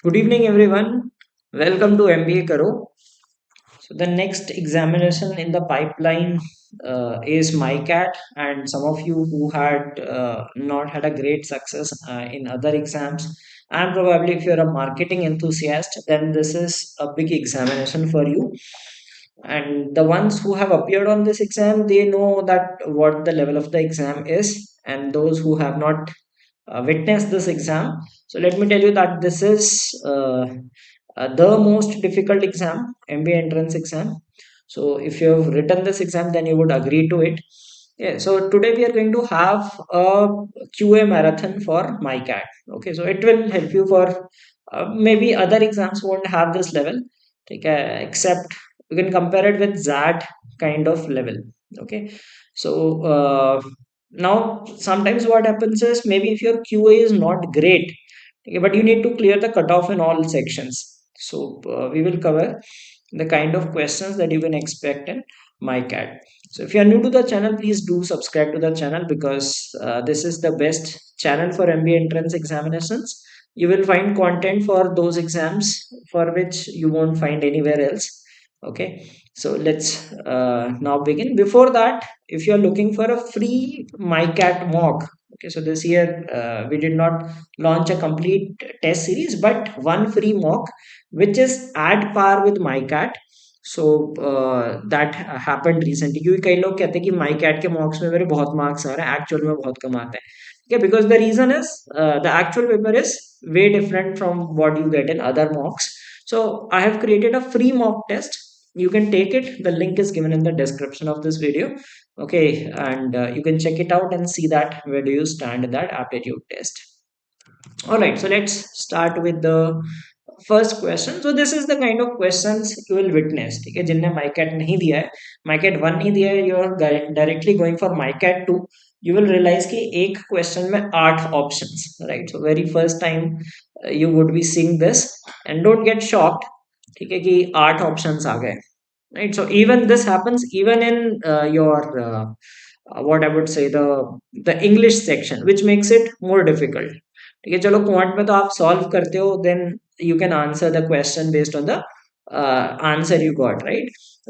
Good evening, everyone. Welcome to MBA Karo. So, the next examination in the pipeline is MICAT, and some of you who had not had a great success in other exams, and probably if you're a marketing enthusiast, then this is a big examination for you. And the ones who have appeared on this exam, they know that what the level of the exam is, and those who have not witnessed this exam. So let me tell you that this is the most difficult exam, MBA entrance exam. So if you have written this exam, then you would agree to it. Yeah, so today we are going to have a QA marathon for MyCat. Okay, so it will help you for maybe other exams won't have this level. Okay, except you can compare it with ZAT kind of level. Okay, so now sometimes what happens is maybe if your QA is not great, okay, but you need to clear the cutoff in all sections. So we will cover the kind of questions that you can expect in MyCat. So if you are new to the channel, please do subscribe to the channel because this is the best channel for MBA entrance examinations. You will find content for those exams for which you won't find anywhere else. Okay, so let's now begin. Before that, if you are looking for a free MyCat mock, okay, so this year we did not launch a complete test series, but one free mock which is at par with MyCat. So that happened recently, क्योंकि कई लोग कहते हैं कि MyCat के मॉक्स में मेरे बहुत मार्क्स आ रहे हैं, एक्चुअल में बहुत कम आते हैं. Okay, because the reason is the actual paper is way different from what you get in other mocks. So I have created a free mock test. You can take it. The link is given in the description of this video. Okay, and you can check it out and see that where do you stand in that aptitude test. All right, so let's start with the first question. So this is the kind of questions you will witness. ठीक है, जिनने MyCat नहीं दिया है, MyCat 1 नहीं दिया है, you are directly going for MyCat 2. You will realize कि एक question में 8 options, right? So very first time you would be seeing this, and don't get shocked, ठीक है कि 8 options आ गए, right? So even this happens even in your what I would say the English section, which makes it more difficult. ठीक है, चलो quant में तो आप सॉल्व करते हो, then you can answer the question based on the answer you got, right?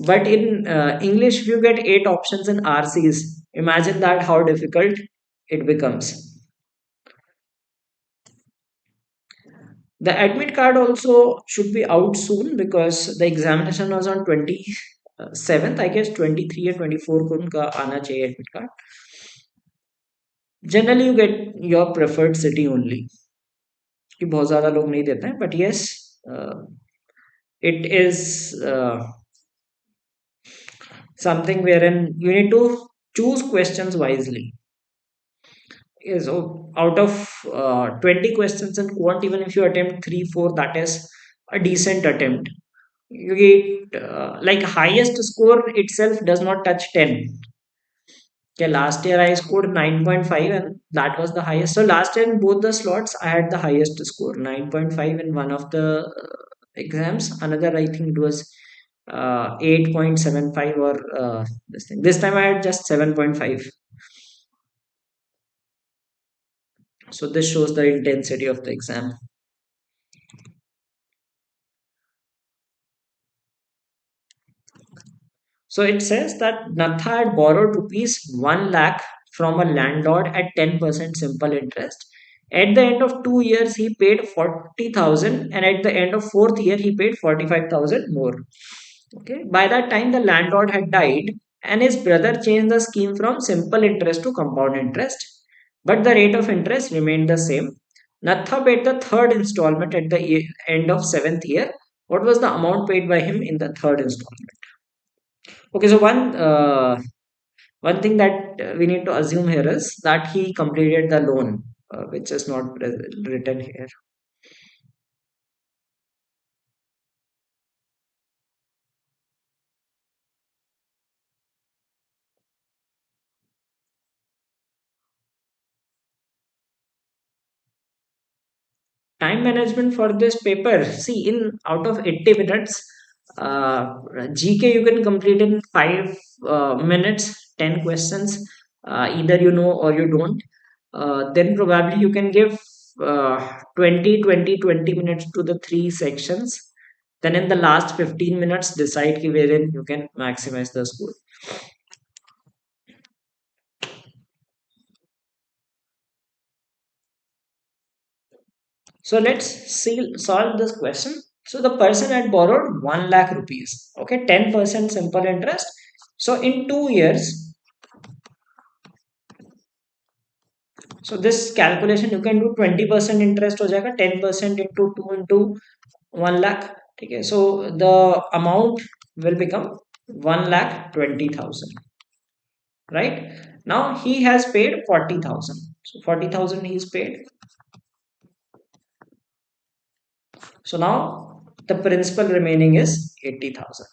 But in English, if you get 8 options in RCs, imagine that how difficult it becomes. The admit card also should be out soon because the examination was on 27th, I guess 23 or 24 को उनका आना चाहिए admit card. Generally you get your preferred city only, कि बहुत ज़्यादा लोग नहीं देते हैं, but yes, it is something wherein you need to choose questions wisely. Okay, so out of 20 questions in quant, even if you attempt 3 4, that is a decent attempt. You get like highest score itself does not touch 10. Okay, last year I scored 9.5 and that was the highest. So last year in both the slots I had the highest score, 9.5 in one of the exams. Another I think it was 8.75 or this thing. This time I had just 7.5. So this shows the intensity of the exam. So it says that Natha had borrowed rupees 1 lakh from a landlord at 10% simple interest. At the end of 2 years, he paid 40,000, and at the end of fourth year, he paid 45,000 more. Okay. By that time, the landlord had died, and his brother changed the scheme from simple interest to compound interest, but the rate of interest remained the same. Natha paid the third installment at the end of seventh year. What was the amount paid by him in the third installment? Okay, so one thing that we need to assume here is that he completed the loan, which is not written here. Time management for this paper. See, in out of 80 minutes, uh, GK you can complete in 5 minutes, 10 questions. Either you know or you don't. Then probably you can give 20 20 20 minutes to the three sections. Then in the last 15 minutes, decide wherein you can maximize the score. So let's see, solve this question. So the person had borrowed 1 lakh rupees. Okay, 10% simple interest. So in 2 years, so this calculation you can do 20% interest हो जाएगा 10% into 2 into 1 lakh. Okay, so the amount will become 1,20,000. Right now he has paid 40,000. So 40,000 he's paid. So now the principal remaining is 80,000.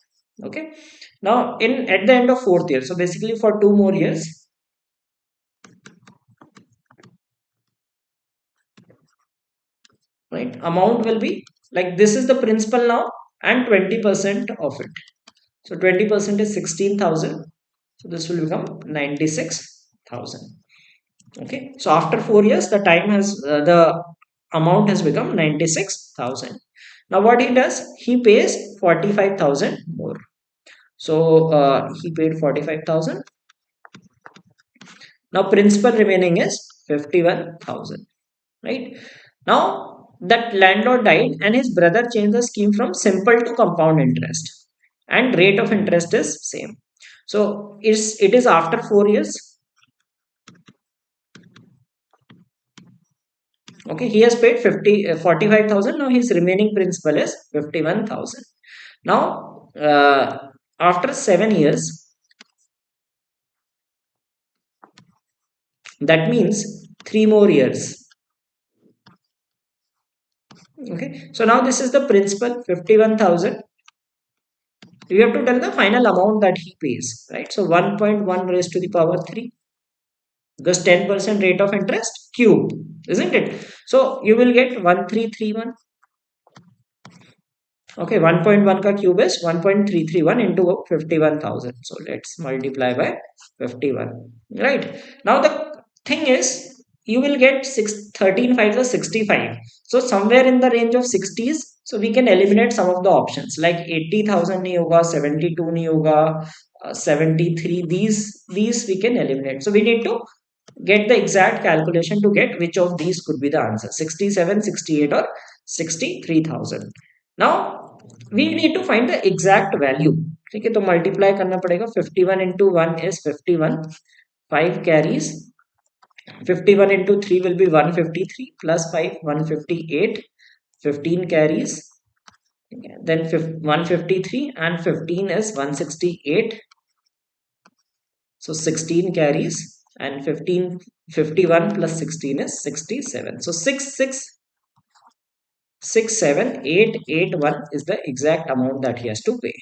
Okay. Now in at the end of fourth year, so basically for 2 more years, right? Amount will be like this is the principal now and 20% of it. So 20% is 16,000. So this will become 96,000. Okay. So after 4 years, the time has the amount has become 96,000. Now what he does, he pays 45,000 more. So he paid 45,000. Now principal remaining is 51,000. Right. Now that landlord died and his brother changed the scheme from simple to compound interest, and rate of interest is same. So it is after 4 years. Okay, he has paid 45,000. Now his remaining principal is 51,000. Now after 7 years, that means 3 more years. Okay, so now this is the principal 51,000. You have to tell the final amount that he pays, right? So 1.1 raised to the power 3, because 10% rate of interest cube, isn't it? So you will get 1331. Okay, 1.1 ka cube is 1.331 into 51,000. So let's multiply by 51. Right. Now the thing is, you will get 13 5 is 65. So somewhere in the range of 60s. So we can eliminate some of the options like 80,000 nahi hoga, 72 nahi hoga, 73. These we can eliminate. So we need to get the exact calculation to get which of these could be the answer, 67, 68, or 63,000. Now we need to find the exact value. ठीक है, तो multiply करना पड़ेगा. 51 into 1 is 51. 5 carries. 51 into 3 will be 153 plus 5 158. 15 carries. Then 153 and 15 is 168. So 16 carries, and 51 plus 16 is 67. So 667,881 is the exact amount that he has to pay.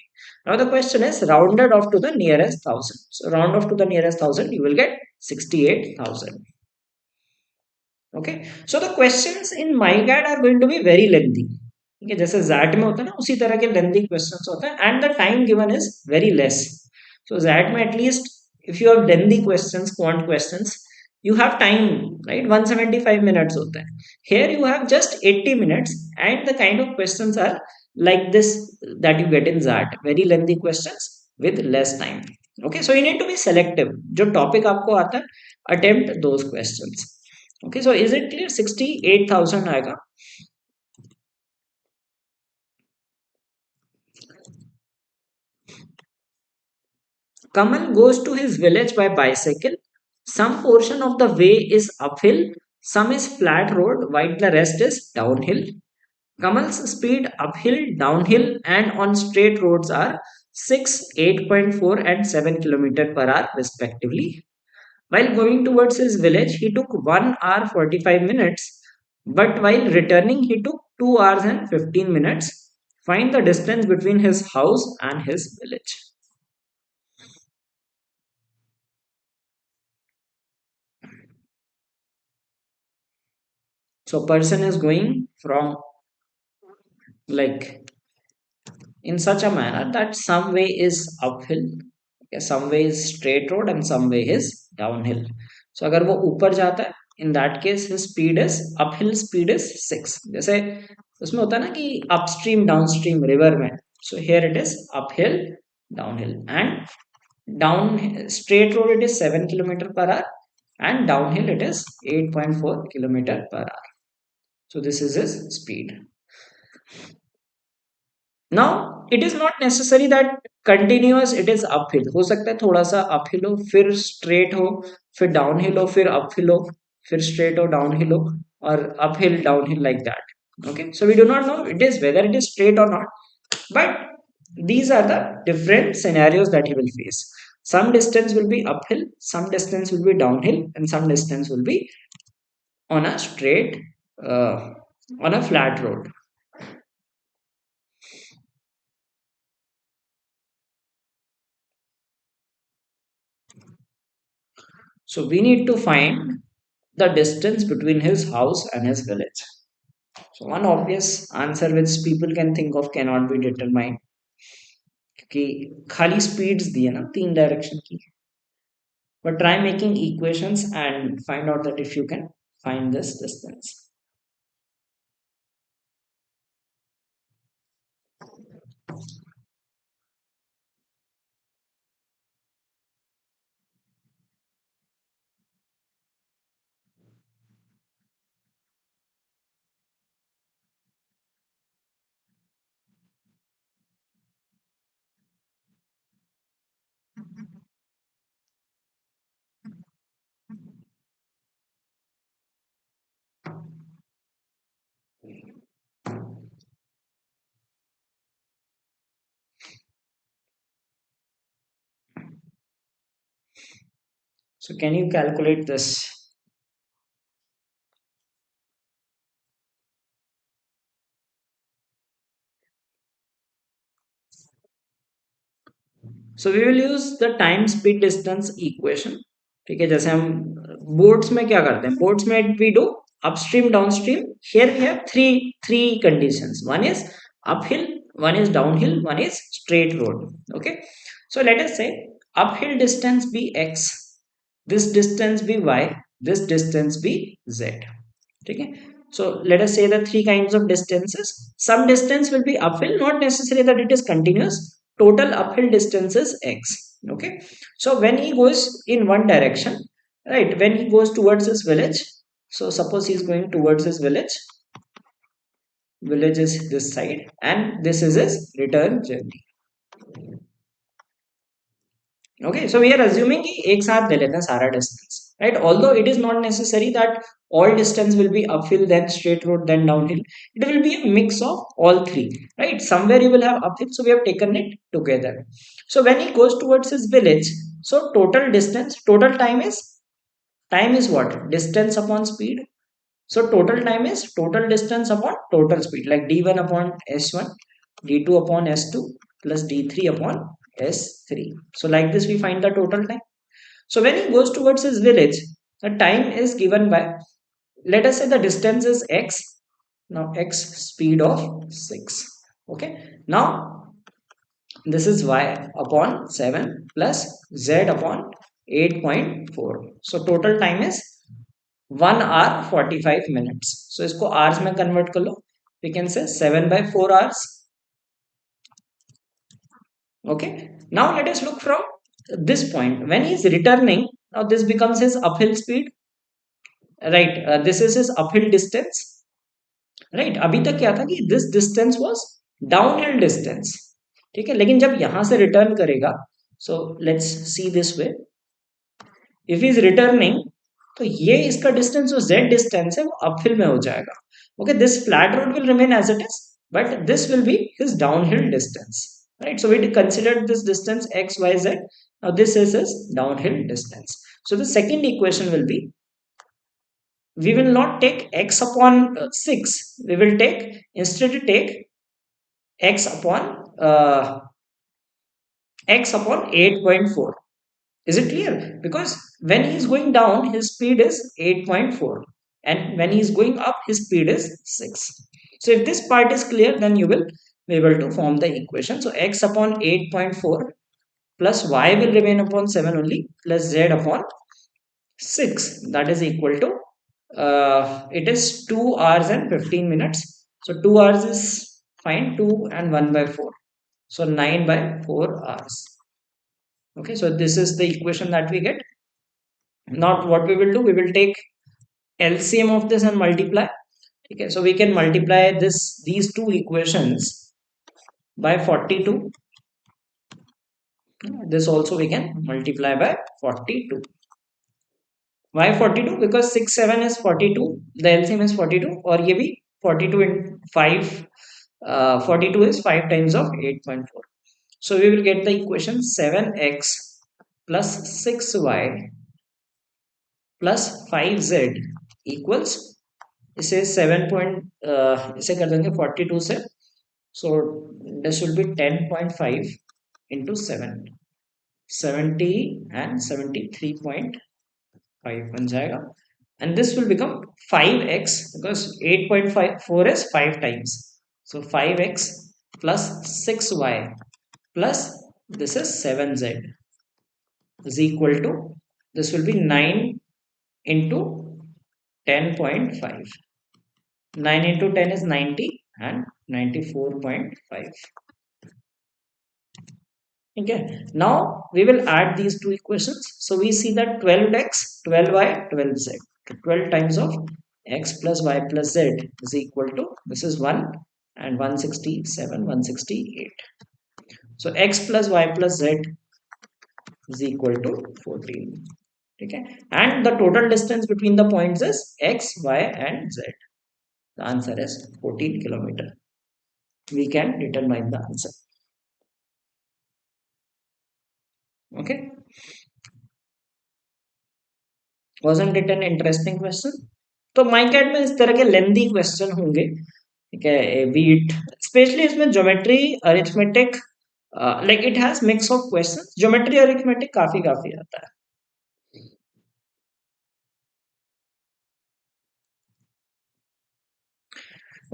Now the question is rounded off to the nearest thousand. So round off to the nearest thousand, you will get 68,000. Okay, so the questions in MyGad are going to be very lengthy. ठीक है, जैसे ZAT में होता है ना उसी तरह के लेंथी क्वेश्चंस होते हैं, and the time given is very less. So ZAT में at least if you have lengthy questions, quant questions, you have time, right? 175 minutes होता है. Here you have just 80 minutes, and the kind of questions are like this that you get in ZAT, very lengthy questions with less time. Okay, so you need to be selective. जो topic आपको आता है, attempt those questions. Okay, so is it clear? 68,000 आएगा. Kamal goes to his village by bicycle. Some portion of the way is uphill, some is flat road, while the rest is downhill. Kamal's speed uphill, downhill, and on straight roads are 6, 8.4, and 7 km per hour respectively. While going towards his village, he took 1 hour 45 minutes, but while returning, he took 2 hours and 15 minutes. Find the distance between his house and his village. So, person is going from like in such a manner that some way is uphill, okay, some way is straight road, and some way is downhill. So, अगर वो ऊपर जाता है in that case his speed is uphill speed is 6. जैसे उसमें होता है ना कि upstream downstream river में, so here it is uphill downhill, and down straight road it is 7 kilometer per hour, and downhill it is 8.4 kilometer per hour. So this is his speed. Now it is not necessary that continuous it is uphill, हो सकता है थोड़ा सा uphill हो फिर straight हो फिर downhill हो फिर uphill हो फिर straight हो downhill हो और uphill downhill like that. Okay, so we do not know it is whether it is straight or not, but these are the different scenarios that he will face. Some distance will be uphill, some distance will be downhill, and some distance will be on a straight uh, on a flat road. So we need to find the distance between his house and his village. So one obvious answer which people can think of cannot be determined क्योंकि खाली speeds दी है ना तीन direction की. But try making equations and find out that if you can find this distance. So can you calculate this? So we will use the time speed distance equation. ठीक है, जैसे हम बोट्स में क्या करते हैं, बोट्स में we do upstream downstream. Here we have three conditions. One is uphill, one is downhill, one is straight road. Okay, so let us say uphill distance be x, this distance be y, this distance be z. Okay, so let us say the three kinds of distances. Some distance will be uphill, not necessary that it is continuous. Total uphill distance is x. Okay, so when he goes in one direction, right, when he goes towards his village, so suppose he is going towards his village is this side, and this is his return journey. Okay, so we are assuming कि एक साथ ले लेते हैं सारा distance, right? Although it is not necessary that all distance will be uphill, then straight road, then downhill. It will be a mix of all three, right? Somewhere you will have uphill, so we have taken it together. So when he goes towards his village, so total distance, time is what? Distance upon speed. So total time is total distance upon total speed, like d1 upon s1, d2 upon s2 plus d3 upon s3. So like this we find the total time. So when he goes towards his village, the time is given by, let us say the distance is x. Now x speed of 6. Okay. Now this is y upon 7 plus z upon 8.4. So total time is 1 hour 45 minutes. So इसको hours में convert कर लो. We can say 7 by 4 hours. Okay. Now let us look from this point. When he is returning, now this becomes his uphill speed. Right. This is his uphill distance. Right. अभी तक क्या था कि this distance was downhill distance. ठीक है. लेकिन जब यहाँ से return करेगा, so let's see this way. If he is returning, तो ये इसका डिस्टेंस जो z डिस्टेंस है वो अपहिल में हो जाएगा. Okay, this flat road will remain as it is, but this will be his downhill distance, right? So we considered this distance x y z. Now this is his downhill distance. So the second equation will be, we will not take x upon 6, we will take, instead take x upon uh, x upon 8.4. Is it clear? Because when he is going down, his speed is 8.4, and when he is going up, his speed is 6. So if this part is clear, then you will be able to form the equation. So x upon 8.4 plus y will remain upon 7 only, plus z upon 6, that is equal to It is 2 hours and 15 minutes. So 2 hours is fine, 2 and 1 by 4. So 9 by 4 hours. Okay, so this is the equation that we get. Now what we will do, we will take LCM of this and multiply. Okay, so we can multiply these two equations by 42. This also we can multiply by 42. Why 42? Because 6 7 is 42. The LCM is 42. Or ye bhi 42 in 5. 42 is 5 times of 8.4. So we will get the equation 7x plus 6y plus 5z equals, इसे 7 point इसे कर देंगे 42 से. So this will be 10.5 into 7, 70 and 73.5 बन जाएगा. And this will become 5x because 8.54 is 5 times. So 5x plus 6y plus this is 7z is equal to, this will be 9 into 10.5. 9 into 10 is 90 and 94.5. Okay, now we will add these two equations. So we see that 12x, 12y, 12z. 12 times of x plus y plus z is equal to, this is 1 and 167, 168. So x plus y plus z is equal to 14. Okay, and the total distance between the points is x, y, and z. The answer is 14 kilometer. We can determine the answer. Okay, wasn't it an interesting question? तो माइकैट में इस तरह के lengthy question होंगे, ठीक है, beat specially इसमें geometry arithmetic, like it has mix of questions. Geometry arithmetic काफी काफी आता है.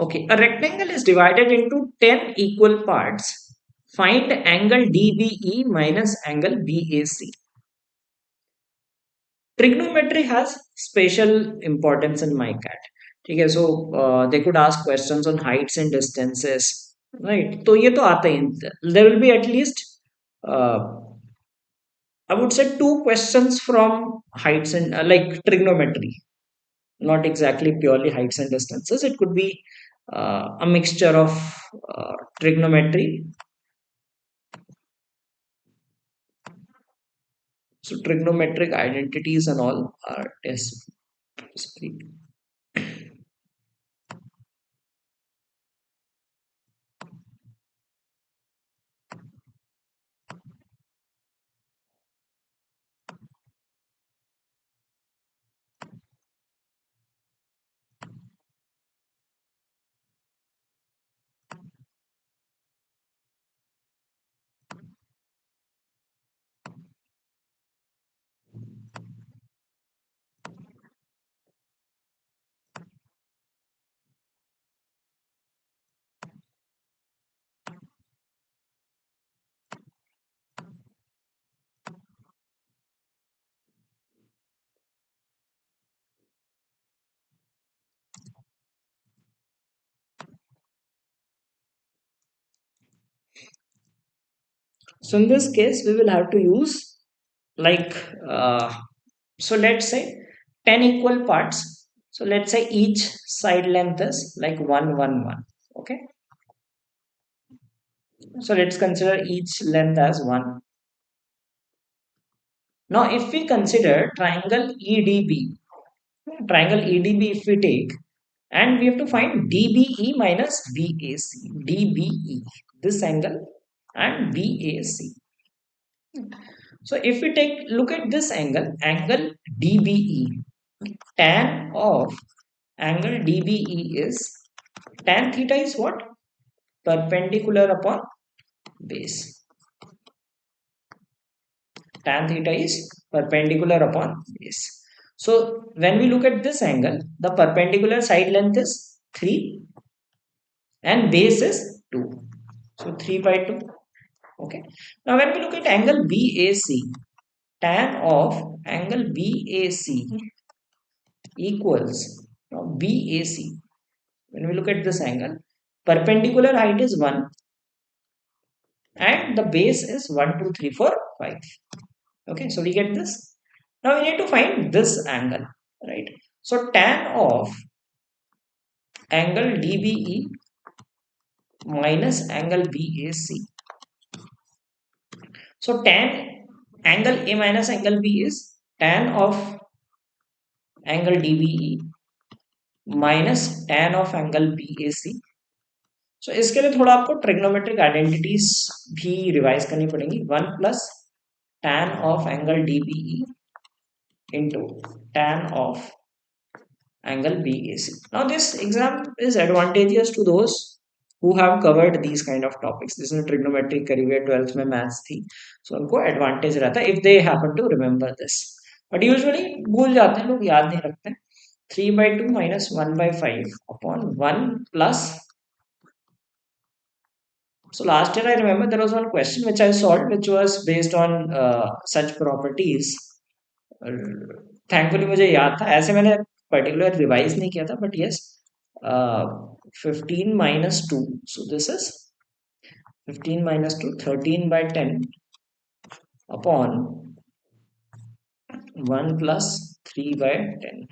Okay, a rectangle is divided into 10 equal parts. Find angle DBE minus angle BAC. Trigonometry has special importance in MICAT. Okay, so they could ask questions on heights and distances, right? So ये तो आता ही. There will be at least I would say two questions from heights and like trigonometry, not exactly purely heights and distances. It could be a mixture of trigonometry. So trigonometric identities and all are test. So in this case, we will have to use like so let's say 10 equal parts. So let's say each side length is like 1 1 1. Okay. So let's consider each length as 1. Now if we consider triangle EDB if we take, and we have to find DBE minus BAC. DBE, this angle, and BAC. So if we take look at this angle DBE, tan of angle DBE is, tan theta is what? Perpendicular upon base. Tan theta is perpendicular upon base. So when we look at this angle, the perpendicular side length is 3 and base is 2. So 3 by 2. Okay. Now when we look at angle BAC, tan of angle BAC equals now BAC. When we look at this angle, perpendicular height is 1 and the base is 1, 2, 3, 4, 5. Okay, so we get this. Now we need to find this angle, right? So tan of angle DBE minus angle BAC. So tan angle A minus angle B is tan of angle DBE minus tan of angle BAC. So इसके लिए थोड़ा आपको trigonometric identities भी revise करनी पड़ेंगी. 1 plus tan of angle DBE into tan of angle BAC. Now this exam is advantageous to those who have covered these kind of topics. This is trigonometric करी हुई है 12th में maths थी, so उनको advantage रहता है if they happen to remember this. But usually भूल जाते हैं लोग, याद नहीं रखते हैं. 3 by 2 minus 1 by 5 upon 1 plus. So last year I remember there was one question which I solved which was based on such properties. Thankfully मुझे याद था, ऐसे मैंने पर्टिकुलर रिवाइज नहीं किया था, but yes 15 minus 2, so this is 15 minus 2 13 by 10 upon 1 plus 3 by 10,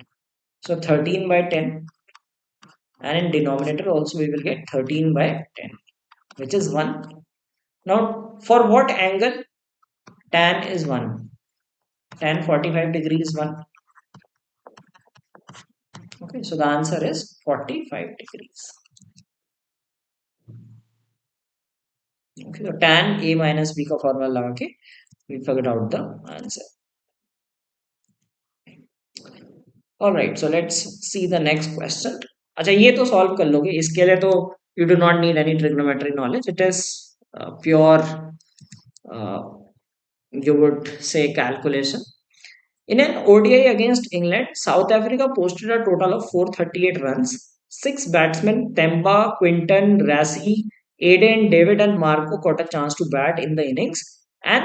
so 13 by 10, and in denominator also we will get 13 by 10, which is 1. Now for what angle tan is 1? Tan 45 degrees is 1. Okay, so the answer is 45 degrees. Okay, so tan A minus B का formula लगा के we figured out the answer. All right, so let's see the next question. अच्छा ये तो solve कर लोगे, इसके लिए तो you do not need any trigonometry knowledge. It is pure you would say calculation. In an ODI against England, South Africa posted a total of 438 runs. Six batsmen, Temba, Quinton, Rassie, Aiden, David, and Marco got a chance to bat in the innings, and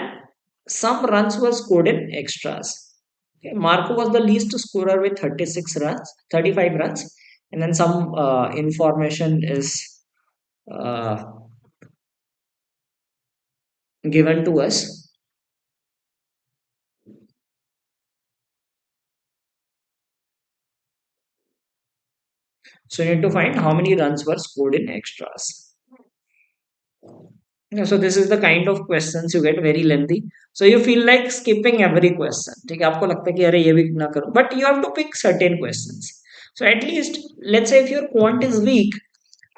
some runs were scored in extras. Okay, Marco was the least scorer with 36 runs, 35 runs, and then some information is uh, given to us. So you need to find how many runs were scored in extras. Yeah, so this is the kind of questions you get, very lengthy. So you feel like skipping every question. ठीक है, आपको लगता है कि अरे ये भी ना करो. But you have to pick certain questions. So at least let's say if your quant is weak,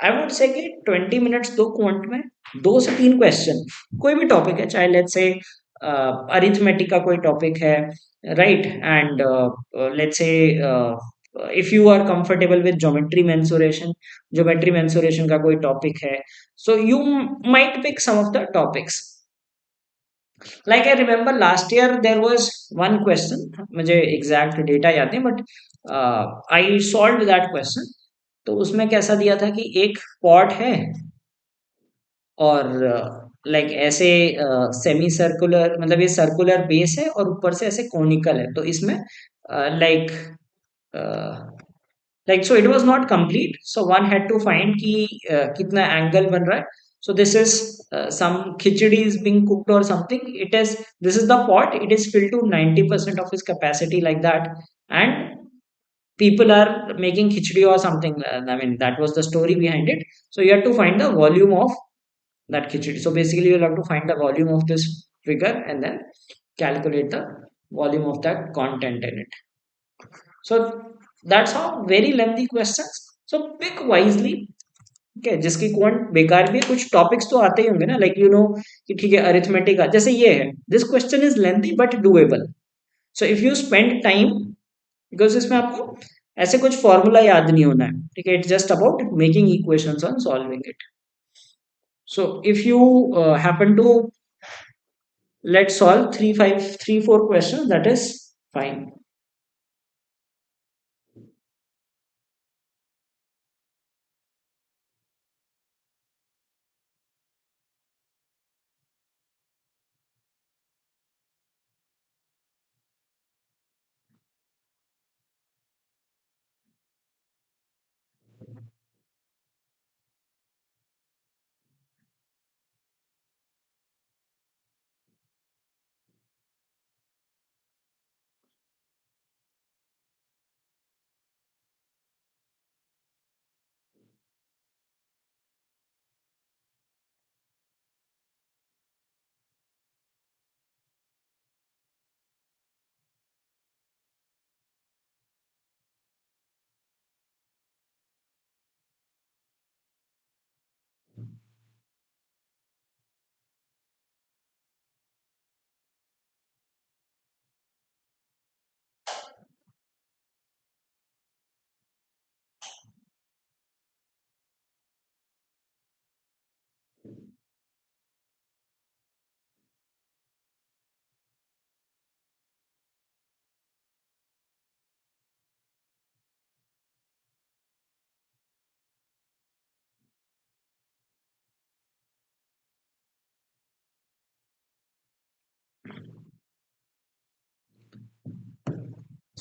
I would say कि 20 minutes दो quant में 2 से 3 क्वेश्चन, कोई भी टॉपिक है, चाहे लेट्स से अरिथमेटिक का कोई टॉपिक है, right, and let's say if you are comfortable with geometry mensuration का कोई टॉपिक है, so you might pick some of the topics. Like I remember last year there was one question, मुझे exact data याद नहीं, but I solved that question. तो उसमें कैसा दिया था कि एक पॉट है और लाइक ऐसे सेमी सर्कुलर, मतलब ये सर्कुलर बेस है और ऊपर से ऐसे कोनिकल है, तो इसमें like like so it was not complete, so one had to find कि कितना एंगल बन रहा है. So this is some khichdi is being cooked or something. It is, this is the pot, it is filled to 90% of its capacity like that, and people are making khichdi or something. I mean that was the story behind it. So you have to find the volume of that khichdi. So basically you'll have to find the volume of this figure and then calculate the volume of that content in it. So that's how, very lengthy questions. So pick wisely. Okay, जिसकी कौन बेकार भी है, कुछ topics तो आते ही होंगे ना, लाइक यू नो कि ठीक है अरिथमेटिक जैसे ये है, this question is lengthy but doable. So if you spend time, because इसमें आपको ऐसे कुछ फॉर्मूला याद नहीं होना है, ठीक है, it's just about making equations on solving it. So if you happen to let's solve 4 questions, that is fine.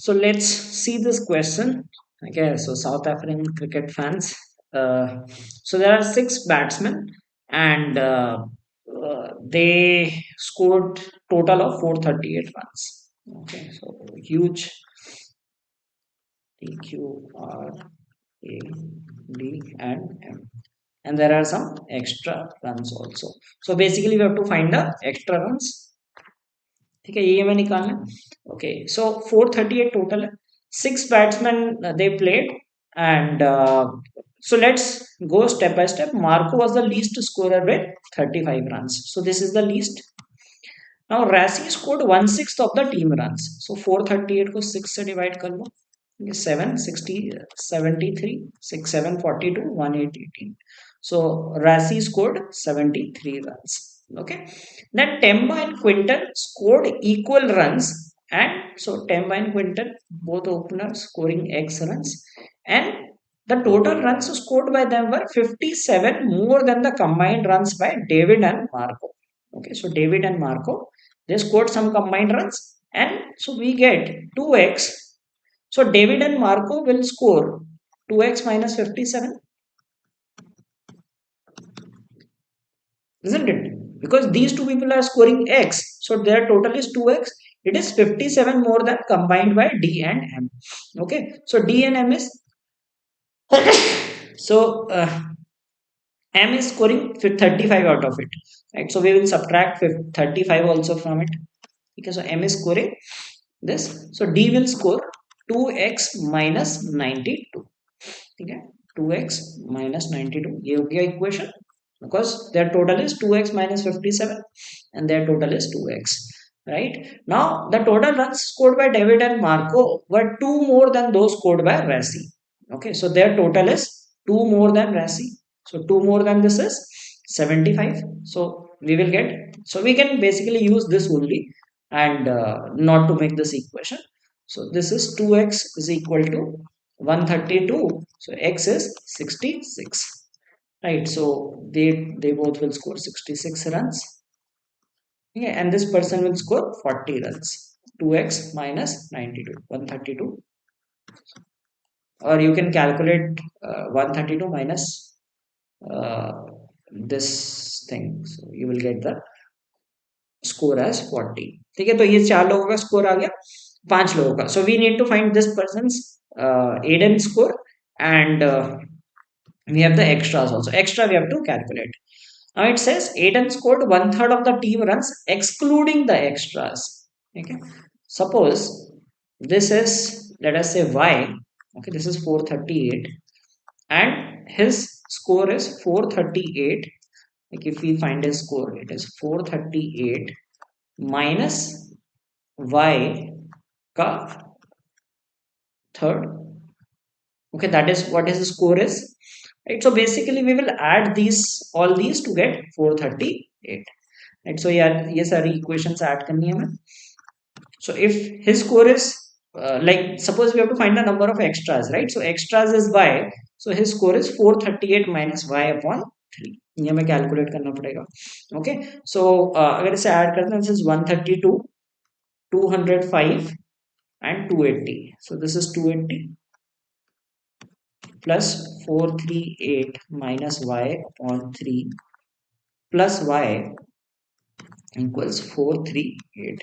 So let's see this question. Okay, so South African cricket fans. Uh, so there are six batsmen, and they scored total of 438 runs. Okay, so huge. T Q R A D and M, and there are some extra runs also. So basically, we have to find the extra runs. ठीक है ये हमें निकालना है okay so 438 total है six batsman they played and so let's go step by step. Marco was the least scorer with 35 runs, so this is the least. Now Rassi scored 1/6 of the team runs, so 438 को 6 से divide कर लो, ये 7 60 73 6 7 42 1 8 18, so Rassi scored 73 runs. Okay, then Temba and Quinton scored equal runs, and so Temba and Quinton both openers scoring X runs, and the total runs scored by them were 57 more than the combined runs by David and Marco. Okay, so David and Marco, they scored some combined runs, and so we get 2x. So David and Marco will score 2x minus 57, isn't it? Because these two people are scoring x, so their total is 2x. It is 57 more than combined by D and M. Okay, so D and M is so M is scoring 35 out of it, right? So we will subtract 35 also from it. Okay, so M is scoring this, so D will score 2x minus 92. Okay, 2x minus 92 ये हो गया equation, because their total is 2x minus 57 and their total is 2x, right? Now the total runs scored by David and Marco were two more than those scored by Rassi. Okay, so their total is two more than Rassi, so two more than this is 75. So we will get, so we can basically use this only, and not to make this equation. So this is 2x is equal to 132, so x is 66, right? So they both will score 66 runs. Yeah, and this person will score 40 runs. 2x minus 92, 132, or you can calculate 132 minus uh, this thing, so you will get the score as 40. ठीक है, तो ये चार लोगों का score आ गया, पांच लोगों का. So we need to find this person's Aiden score, and we have the extras also. Extra we have to calculate. Now it says Aiden scored one third of the team runs excluding the extras. Okay. Suppose this is, let us say, Y. Okay, this is 438 and his score is 438. Like if we find his score, it is 438 minus Y ka third. Okay, that is what his score is, right? So basically we will add these, all these to get 438, right? So yeah, ये सारी equations add करनी है हमें. So if his score is like, suppose we have to find the number of extras, right? So extras is y, so his score is 438 minus y upon 3. ये हमें calculate करना पड़ेगा. Okay, so अगर इसे add करते हैं, this is 132, 205 and 280. So this is 280 plus 438 minus y upon 3 plus y equals 438.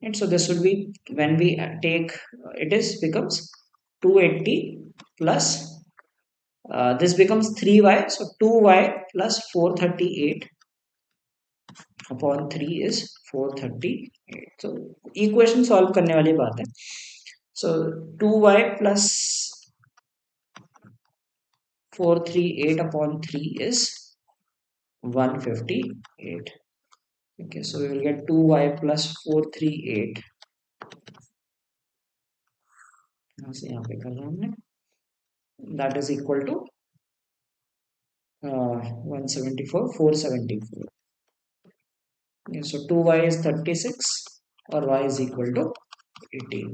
And so this will be, when we take it is becomes 280 plus this becomes 3y, so 2y plus 438 upon 3 is 438. So equation solve करने वाली बात है. So 2y plus 438 upon 3 is 158. Okay, so we will get 2y plus 438. यहाँ से यहाँ पे कर रहा हूँ मैं. That is equal to 174, 474. Okay, so 2y is 36 or y is equal to 18.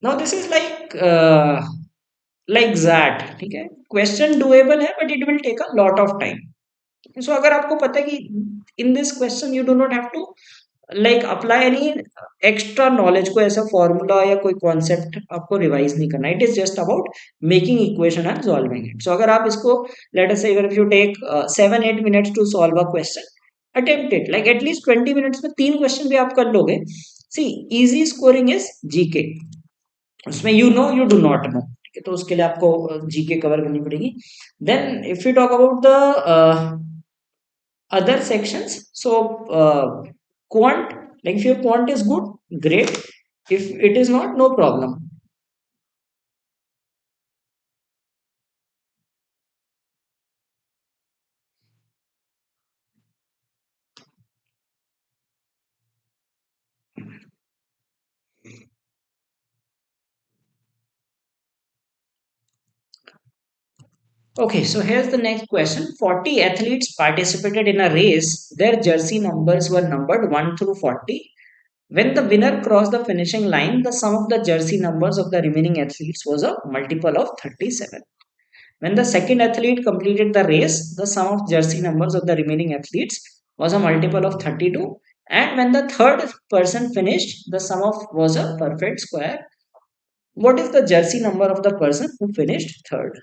Now this is like that. ठीक है, question doable है, but it will take a lot of time. So अगर आपको पता है कि in this question you do not have to like apply any extra knowledge को, ऐसा फॉर्मूला या कोई कॉन्सेप्ट आपको रिवाइज नहीं करना. It is just about making equation and solving it. So अगर आप इसको, let us say, if you take 7-8 minutes to solve a question, attempt it. Like at least 20 minutes में 3 क्वेश्चन भी आप कर लोगे. See, easy scoring is GK. उसमें you know you do not know, ठीक है, तो उसके लिए आपको जीके कवर करनी पड़ेगी. Then if you talk about the other sections, so quant, like if your quant is good, great. If it is not, no problem. Okay, so here's the next question. 40 athletes participated in a race. Their jersey numbers were numbered 1 through 40. When the winner crossed the finishing line, the sum of the jersey numbers of the remaining athletes was a multiple of 37. When the second athlete completed the race, the sum of jersey numbers of the remaining athletes was a multiple of 32. And when the third person finished, the sum of was a perfect square. What is the jersey number of the person who finished third?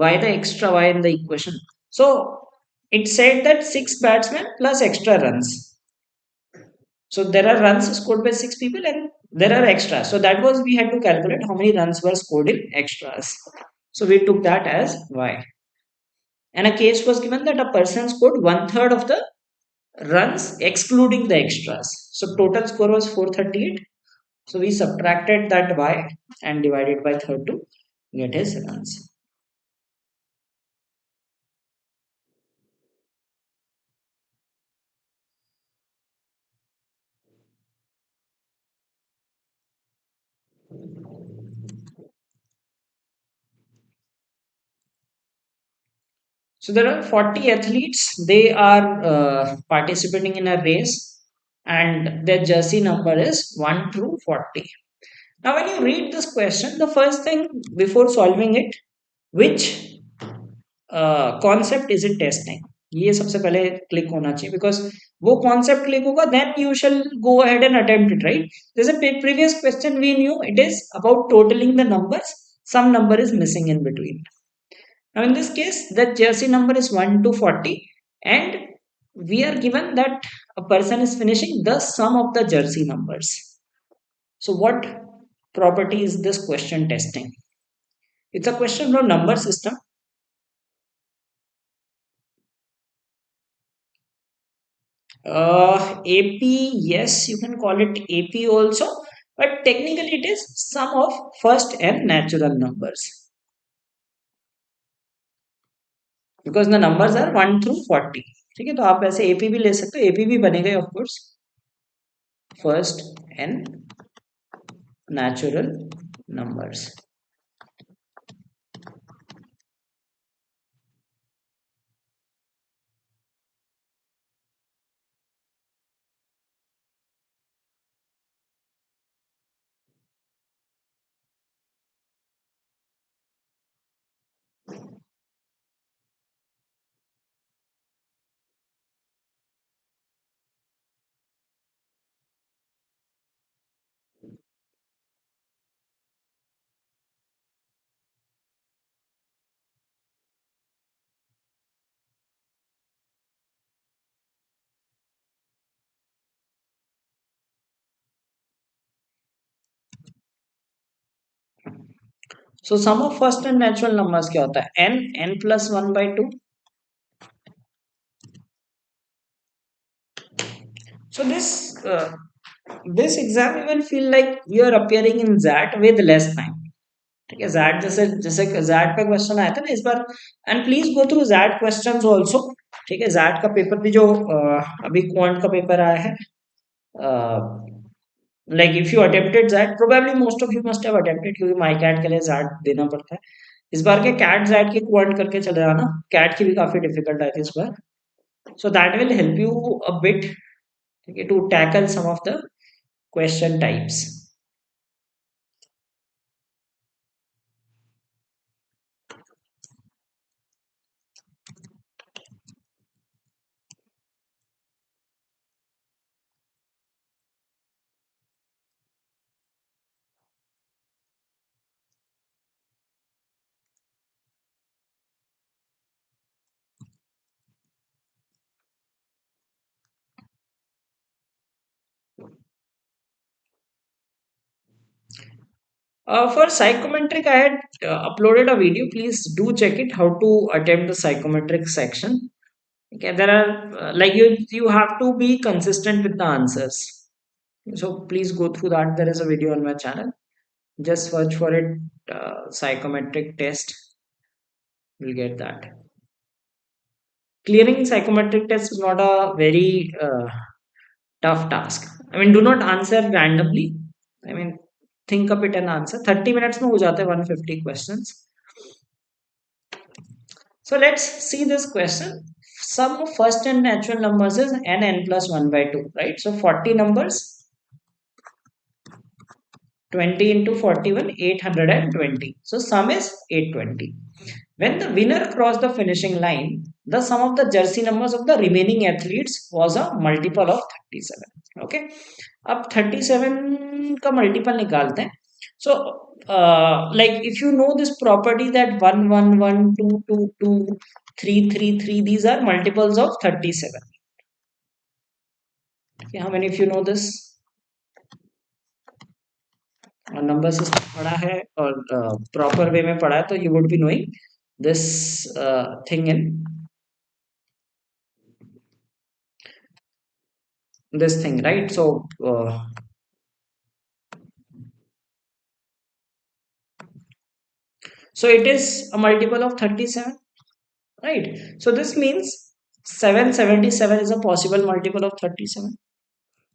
Why the extra y in the equation? So it said that six batsmen plus extra runs. So there are runs scored by six people and there are extras. So that was, we had to calculate how many runs were scored in extras. So we took that as y. And a case was given that a person scored one third of the runs excluding the extras. So total score was 438. So we subtracted that y and divided by third to get his runs. So there are 40 athletes. They are participating in a race, and their jersey number is 1 through 40. Now, when you read this question, the first thing before solving it, which concept is it testing, ये सबसे पहले click होना चाहिए. Because वो concept click होगा, then you shall go ahead and attempt it, right. जैसे previous question we knew it is about totalling the numbers, some number is missing in between. Now in this case, the jersey number is 1 to 40, and we are given that a person is finishing the sum of the jersey numbers. So what property is this question testing? It's a question from number system. AP, yes, you can call it AP also, but technically it is sum of first and natural numbers, because the numbers are 1 through 40. ठीक है, तो आप ऐसे AP भी ले सकते हो, AP भी बनेगा of course, first and natural numbers. So sum of first and natural numbers क्या होता है? N plus 1 by 2. So this exam you will feel like you are appearing in that with less time. ठीक है, jet जैसे जैसे jet पे question आया था ना इस बार. And please go through XAT questions also. ठीक है, जैट का पेपर भी जो अभी क्वांट का पेपर आया है, like if you attempted XAT, probably most of you must have attempted, क्योंकि माई कैट के लिए जैट देना पड़ता है. इस बार के कैट जैट की क्वांट करके चले जाना, कैट की भी काफी डिफिकल्ट आई थी इस बार. So that will help you a bit, ठीक है, to tackle some of the question types. For psychometric, I had uploaded a video. Please do check it. How to attempt the psychometric section. Okay, there are like you have to be consistent with the answers. So please go through that. There is a video on my channel. Just search for it. Psychometric test. You'll get that. Clearing psychometric test is not a very tough task. I mean, do not answer randomly. I mean, think of it and answer. 30 minutes में हो जाते हैं 150 questions. So let's see this question. Sum of first and natural numbers is n plus 1 by 2, right? So 40 numbers, 20 into 41, 820. So sum is 820. When the winner crossed the finishing line, the sum of the jersey numbers of the remaining athletes was a multiple of 37. Okay. अब 37 का multiple निकालते हैं. So like if you know this property that 1 1 1 2 2 2 3 3 3, these are multiples of 37. Okay, how many of you know this? Number system पढ़ा है और proper way में पढ़ा है तो you would be knowing this thing in this thing, right? So it is a multiple of 37, right? So this means 777 is a possible multiple of 37.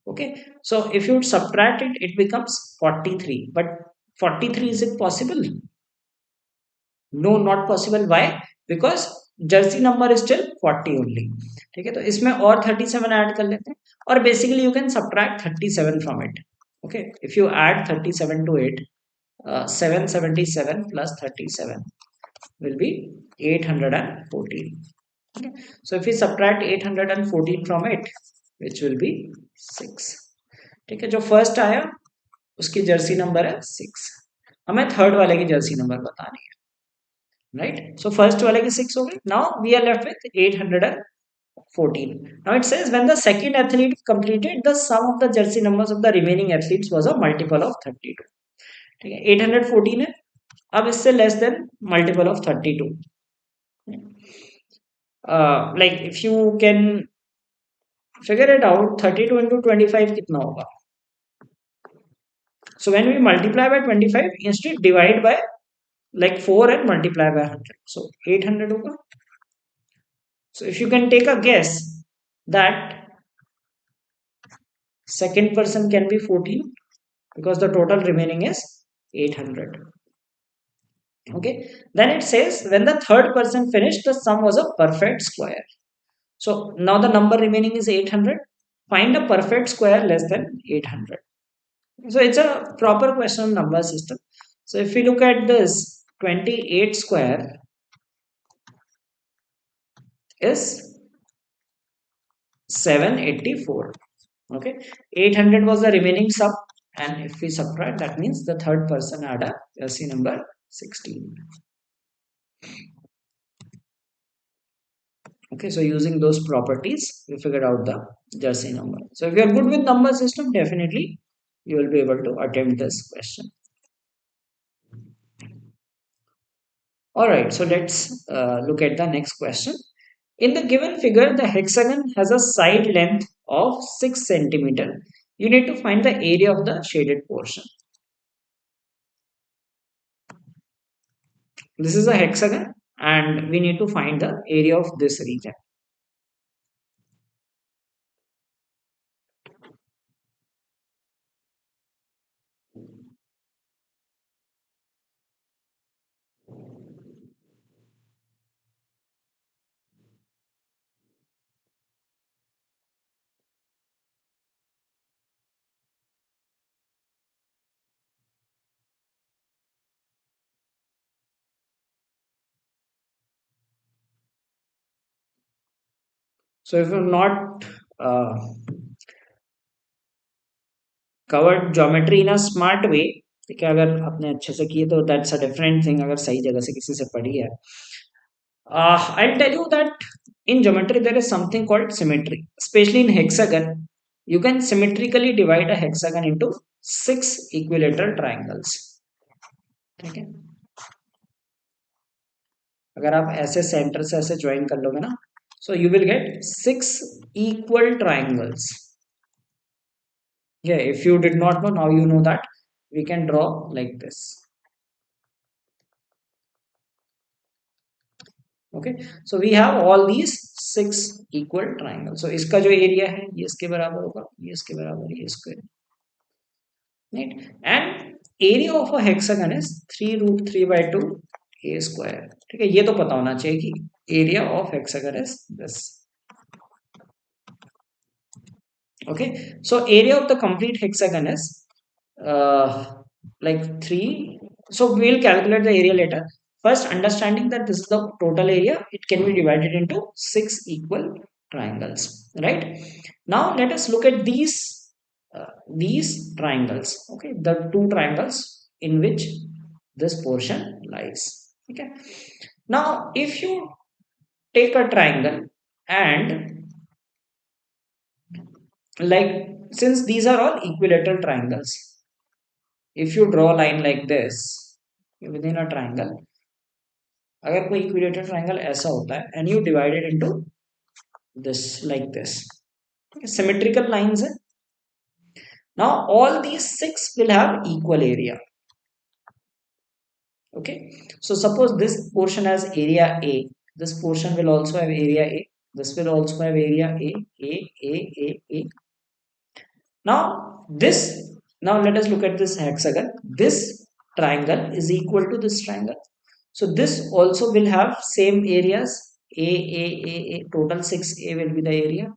Okay, so if you subtract it, it becomes 43. But 43, is it possible? No, not possible. Why? Because jersey number is still 40 only. ठीक है, तो इसमें और 37 add कर लेते हैं और basically you can subtract 37 from it. Okay, if you add 37 to it, 777 plus 37 will be 814. Okay, so if we subtract 814 from it, which will be 6. ठीक है, जो फर्स्ट आया उसकी जर्सी नंबर है 6. हमें थर्ड वाले की जर्सी नंबर बतानी है, right? So first वाले की 6 हो गई. Now we are left with 814. Now it says when the second athlete completed, the sum of the jersey numbers of the remaining athletes was a multiple of 32. ठीक है, 814 है. अब इससे less than multiple of 32. Like if you can figure it out, 32 into 25 कितना होगा? So when we multiply by 25, instead divide by like 4 and multiply by 100. So 800 होगा. So if you can take a guess that second person can be 14 because the total remaining is 800. Okay, then it says when the third person finished, the sum was a perfect square. So now the number remaining is 800. Find a perfect square less than 800. So it's a proper question on number system. So if we look at this, 28 square is 784. Okay, 800 was the remaining sum, and if we subtract, that means the third person had a LC number 16. Okay, so using those properties, we figured out the jersey number. So if you are good with number system, definitely you will be able to attempt this question. All right, so let's look at the next question. In the given figure, the hexagon has a side length of 6 centimeter. You need to find the area of the shaded portion. This is a hexagon and we need to find the area of this region. So if you're not covered geometry in a smart way, ठीक है, अगर आपने अच्छे से किए तो that's a different thing. अगर सही जगह से किसी से पढ़ी है, I'll tell you that in geometry there is something called symmetry, especially in hexagon. You can symmetrically divide a hexagon into 6 equilateral triangles. ठीक है, अगर आप ऐसे सेंटर से ऐसे ज्वाइन कर लोगे ना, so you will get 6 equal triangles. Yeah, if you did not know, now you know that we can draw like this. Okay, so we have all these 6 equal triangles. So इसका जो area है ये इसके बराबर होगा, ये इसके बराबर, ये इसके, right? And area of a hexagon is 3√3/2 a square. ठीक है, ये तो पता होना चाहिए कि area of hexagon is this. Okay, so area of the complete hexagon is like 3. So we'll calculate the area later. First, understanding that this is the total area, it can be divided into 6 equal triangles, right? Now let us look at these triangles. Okay, the two triangles in which this portion lies. Okay, now if you take a triangle and, like, since these are all equilateral triangles, if you draw a line like this within a triangle, अगर कोई equilateral triangle ऐसा होता है and you divide it into this like this, symmetrical lines है, now all these 6 will have equal area. Okay, so suppose this portion has area A, this portion will also have area A, this will also have area A. Now this, now let us look at this hexagon. This triangle is equal to this triangle. So this also will have same areas. A. Total 6A will be the area.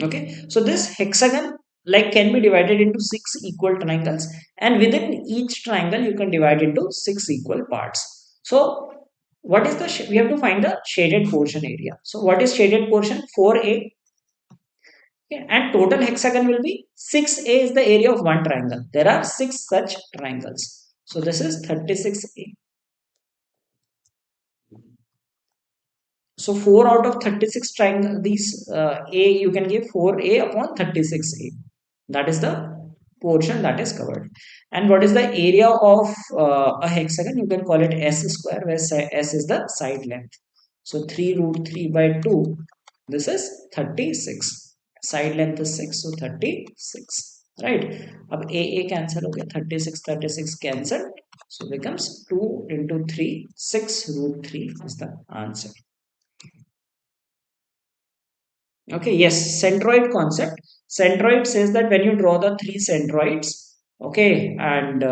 Okay. So this hexagon like can be divided into 6 equal triangles, and within each triangle you can divide into 6 equal parts. So what is the, we have to find the shaded portion area. So what is shaded portion? 4A. Okay, and total hexagon will be 6A is the area of one triangle. There are 6 such triangles. So this is 36A. So 4 out of 36 triangle, these A, you can give 4A upon 36A. That is the portion that is covered. And what is the area of a hexagon? You can call it S square, where S is the side length. So 3√3/2, this is 36. Side length is 6, so 36. Right? अब A cancel हो गया, 36 cancel. So becomes 2 into 3, 6√3 is the answer. Okay, yes, centroid concept. Centroid says that when you draw the three centroids, okay, and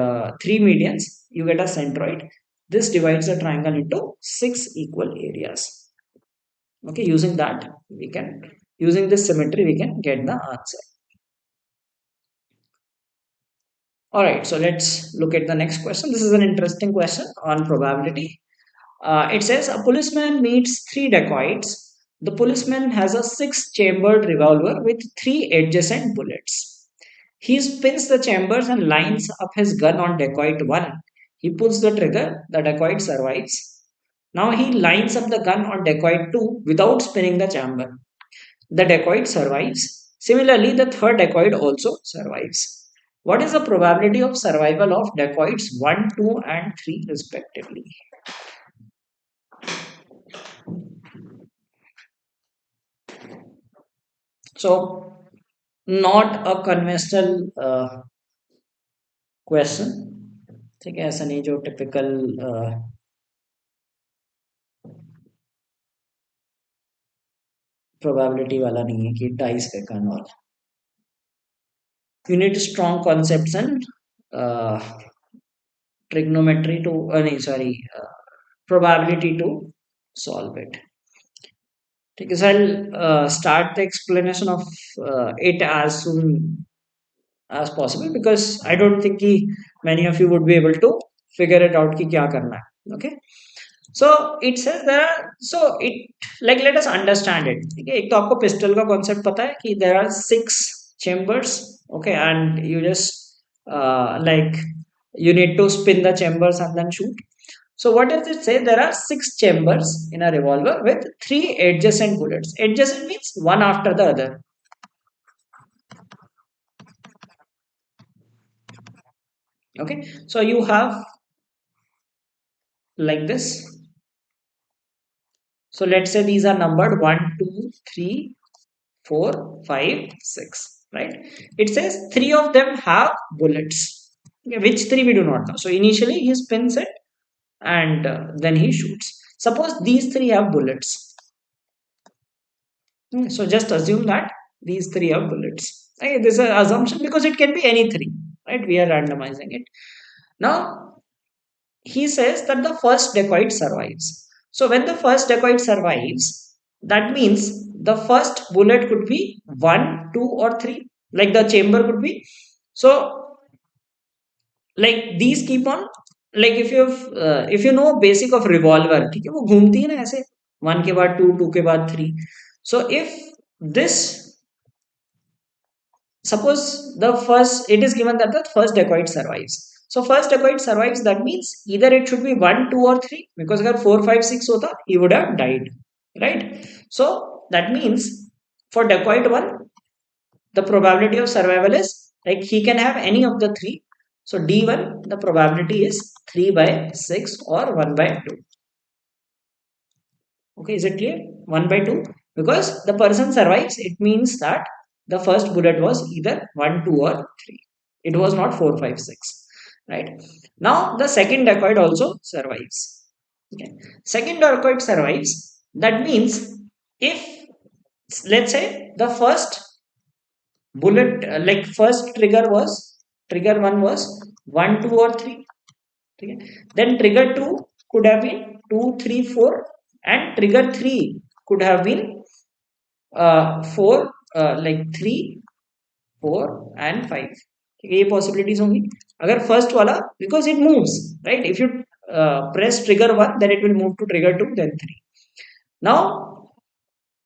three medians, you get a centroid. This divides the triangle into 6 equal areas. Okay, using that, we can, using this symmetry, we can get the answer. All right, so let's look at the next question. This is an interesting question on probability. It says a policeman meets three dacoits. The policeman has a six-chambered revolver with three adjacent bullets. He spins the chambers and lines up his gun on dacoit 1. He pulls the trigger, the dacoit survives. Now he lines up the gun on dacoit 2 without spinning the chamber. The dacoit survives. Similarly, the third dacoit also survives. What is the probability of survival of dacoits 1, 2, and 3 respectively? So, not a conventional question, ठीक है, ऐसा नहीं जो typical probability वाला नहीं है कि dice पे करना वाला. You need strong concepts and trigonometry to नहीं sorry probability to solve it. ठीक है, so I'll start the explanation of it as soon as possible because I don't think कि many of you would be able to figure it out कि क्या करना है. Okay. So it says there are, so it, like, let us understand it. ठीक है, एक तो आपको पिस्टल का कॉन्सेप्ट पता है कि there are 6 chambers. Okay, and you just like you need to spin the chambers and then shoot. So what does it say? There are 6 chambers in a revolver with 3 adjacent bullets. Adjacent means one after the other. Okay, so you have like this. So let's say these are numbered 1, 2, 3, 4, 5, 6. Right? It says three of them have bullets. Okay, which three we do not know. So initially he spins it and then he shoots. Suppose these three have bullets. So just assume that these three have bullets. Okay, this is an assumption because it can be any three. Right? We are randomizing it. Now he says that the first dacoit survives. So when the first dacoit survives, that means the first bullet could be 1, 2, or 3. Like the chamber could be. So like these keep on, like if you know basic of revolver, ठीक है वो घूमती है ना ऐसे, one के बाद two, two के बाद three. So if this, suppose the first, it is given that the first dacoit survives. So first dacoit survives, that means either it should be 1, 2, or 3, because अगर 4, 5, 6 hota he would have died, right? So that means for dacoit 1, the probability of survival is, like, he can have any of the three. So D1, the probability is 3 by 6 or 1 by 2. Okay, is it clear? 1 by 2. Because the person survives, it means that the first bullet was either 1, 2, or 3. It was not 4, 5, 6. Right? Now, the second dacoit also survives. Okay. Second dacoit survives. That means if, let's say, the first bullet, like first trigger 1 was 1, 2, or 3. Okay. Then trigger 2 could have been 2, 3, 4, and trigger 3 could have been 4, like 3, 4, and 5. ये possibilities होंगी अगर first वाला, because it moves, right? If you press trigger 1, then it will move to trigger 2, then 3. Now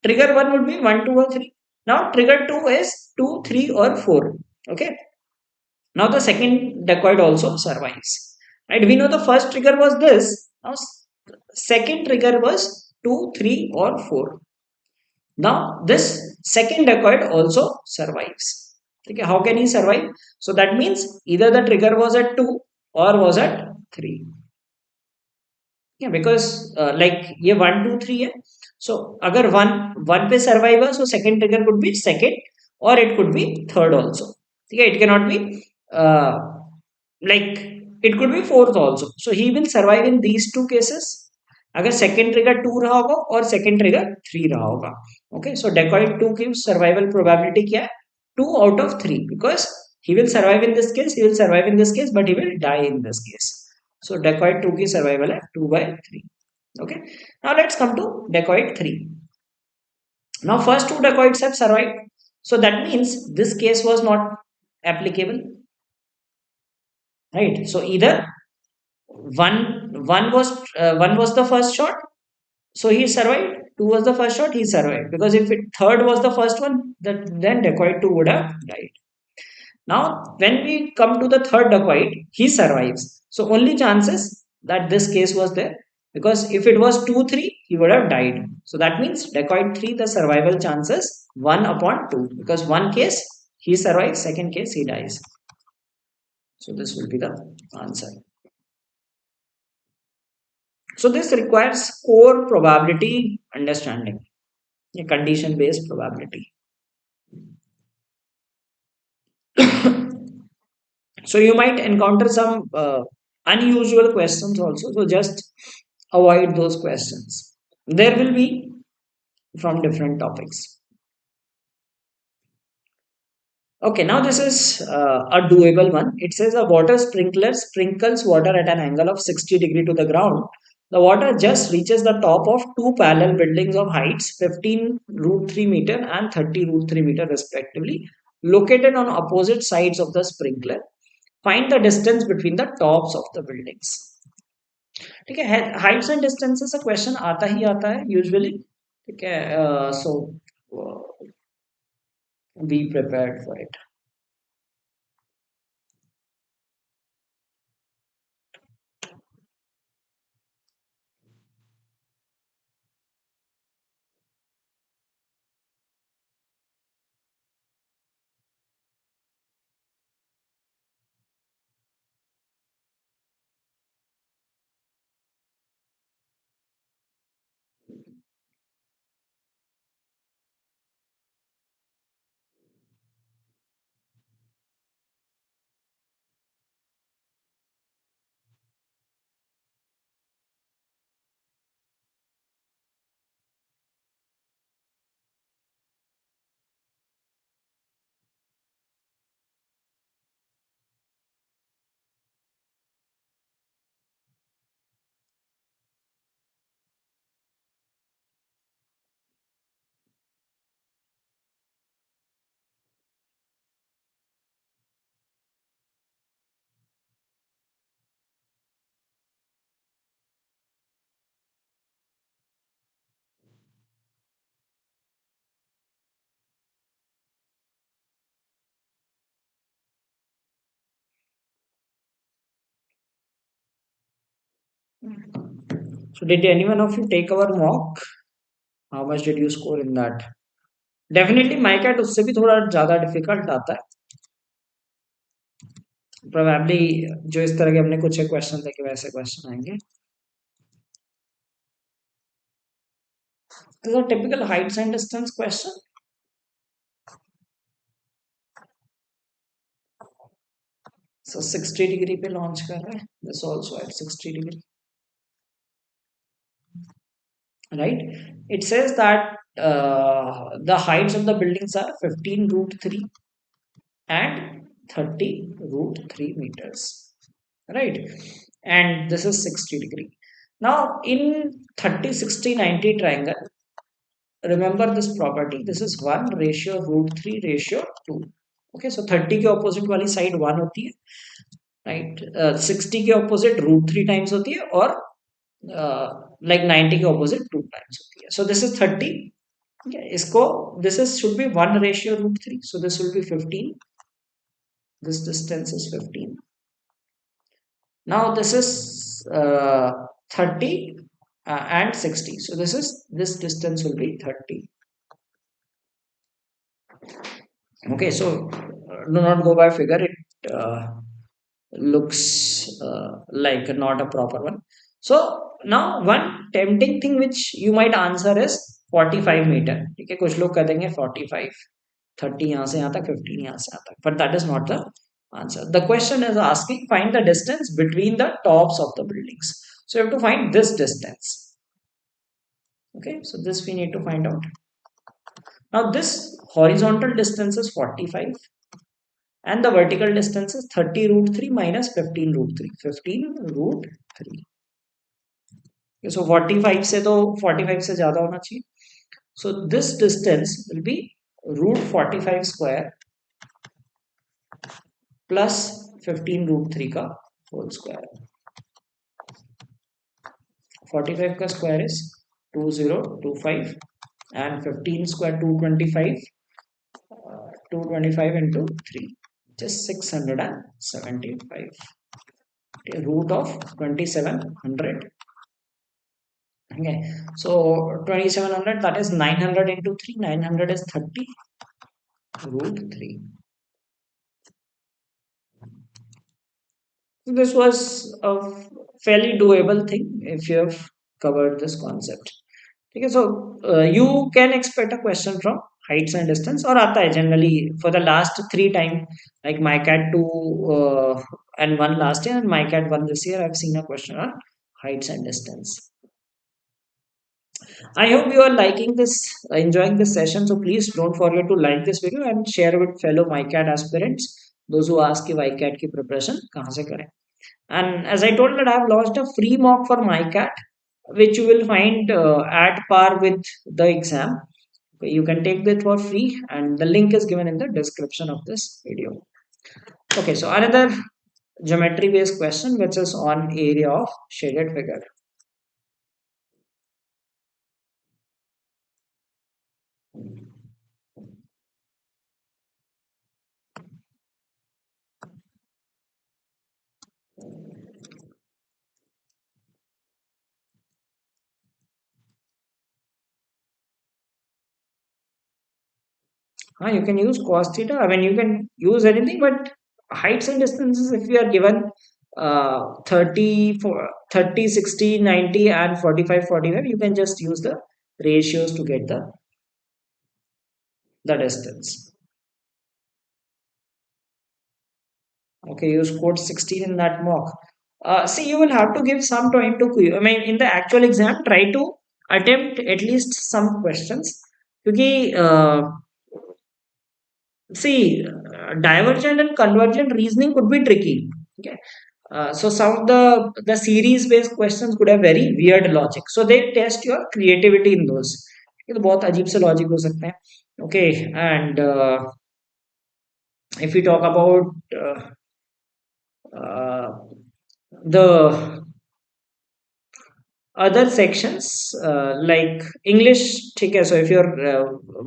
trigger 1 would be 1, 2, or 3. Now trigger 2 is 2, 3, or 4. Okay. Now the second dacoit also survives. Right? We know the first trigger was this. Now second trigger was 2, 3, or 4. Now this second dacoit also survives. Okay, how can he survive? So that means either the trigger was at 2 or was at 3. Yeah, because like ये 1, 2, 3 है. So अगर 1 पे survive है, so second trigger could be second or it could be third also. ठीक है, it cannot be uh, like it could be fourth also. So he will survive in these two cases. अगर second trigger 2 रहा होगा और second trigger 3 रहा होगा. Okay, so dacoit 2 की survival probability क्या है? 2 out of 3, because he will survive in this case, he will survive in this case, but he will die in this case. So dacoit 2 की survival है 2 by 3. Okay. Now let's come to dacoit 3. Now first two dacoits have survived. So that means this case was not applicable. Right. So either one was the first shot, so he survived. Two was the first shot, he survived. Because if third was the first one, then dacoit 2 would have died. Now, when we come to the third dacoit, he survives. So only chances that this case was there, because if it was 2, 3, he would have died. So that means dacoit 3, the survival chances 1 upon 2, because one case he survives, second case he dies. So this will be the answer. So this requires core probability understanding, a condition based probability. So you might encounter some unusual questions also. So just avoid those questions. There will be from different topics. Okay, now this is a doable one. It says a water sprinkler sprinkles water at an angle of 60 degrees to the ground. The water just reaches the top of two parallel buildings of heights 15 root 3 meter and 30 root 3 meter respectively, located on opposite sides of the sprinkler. Find the distance between the tops of the buildings. ठीक है, heights and distances का question आता ही आता है usually. ठीक है, so be prepared for it. So did anyone of you take our mock? How much did you score in that? Definitely MICAT उससे भी थोड़ा ज्यादा डिफिकल्ट आता है प्रोबेबली जो इस तरह के हमने कुछ क्वेश्चन देखे वैसे क्वेश्चन आएंगे तो typical Heights and distance question so 60 degree पे लॉन्च कर रहे हैं this also at 60 degree right it says that the heights of the buildings are 15 root 3 and 30 root 3 meters right and this is 60 degree now in 30 60 90 triangle remember this property this is 1 ratio root 3 ratio 2 okay so 30 के opposite वाली side 1 होती है right 60 के opposite root 3 times होती है और like 90 के opposite 2 times होती है so this is 30 okay इसको this is should be 1 ratio root 3 so this will be 15 this distance is 15 now this is 30 and 60 so this distance will be 30 okay so do not go by figure it looks like not a proper one so now one tempting thing which you might answer is 45 meter ठीक है कुछ लोग कह देंगे 45 30 यहाँ से यहाँ तक 15 यहाँ से यहाँ तक but that is not the answer the question is asking find the distance between the tops of the buildings so you have to find this distance okay so this we need to find out now this horizontal distance is 45 and the vertical distance is 30 root 3 minus 15 root 3 15 root 3 okay, so 45 से तो 45 से ज्यादा होना चाहिए so this distance will be root 45 square plus 15 root 3 का whole square 45 का square is 2025 and 15 square 225 225 into 3 just 675 okay, root of 2700 okay so 2700 that is 900 into 3 900 is 30 root 3 so this was a fairly doable thing if you have covered this concept okay so you can expect a question from heights and distance or aata hai generally for the last 3 time like MICAT 2 and 1 last year and MICAT 1 this year I've seen a question on heights and distance I hope you are liking this, enjoying this session. So please don't forget to like this video and share with fellow MyCat aspirants, those who ask if MyCat की preparation कहाँ से करें. And as I told that I have launched a free mock for MyCat, which you will find at par with the exam. Okay, you can take that for free, and the link is given in the description of this video. Okay, so another geometry-based question, which is on area of shaded figure. You can use cos theta. I mean, you can use anything, but heights and distances, if you are given 30, 30, 60, 90, and 45, 45, you can just use the ratios to get the distance. Okay, you scored 16 in that mock. See, you will have to give some time to, I mean, in the actual exam, try to attempt at least some questions. Because see, divergent and convergent reasoning could be tricky. Okay. So some of the series based questions could have very weird logic. So they test your creativity in those. ये तो बहुत अजीब से logic हो सकते हैं. Okay, and if we talk about uh, the other sections like English ठीक है so if your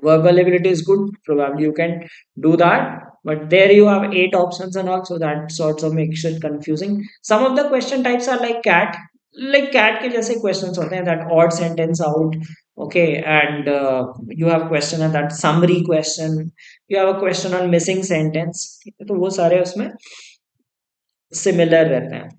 verbal ability is good probably you can do that but there you have 8 options and all so that sorts of makes it confusing some of the question types are like cat like cat के जैसे questions होते हैं, that odd sentence out, okay, and you have question on that summary question, you have a question on missing sentence, तो वो सारे उसमें similar रहते हैं.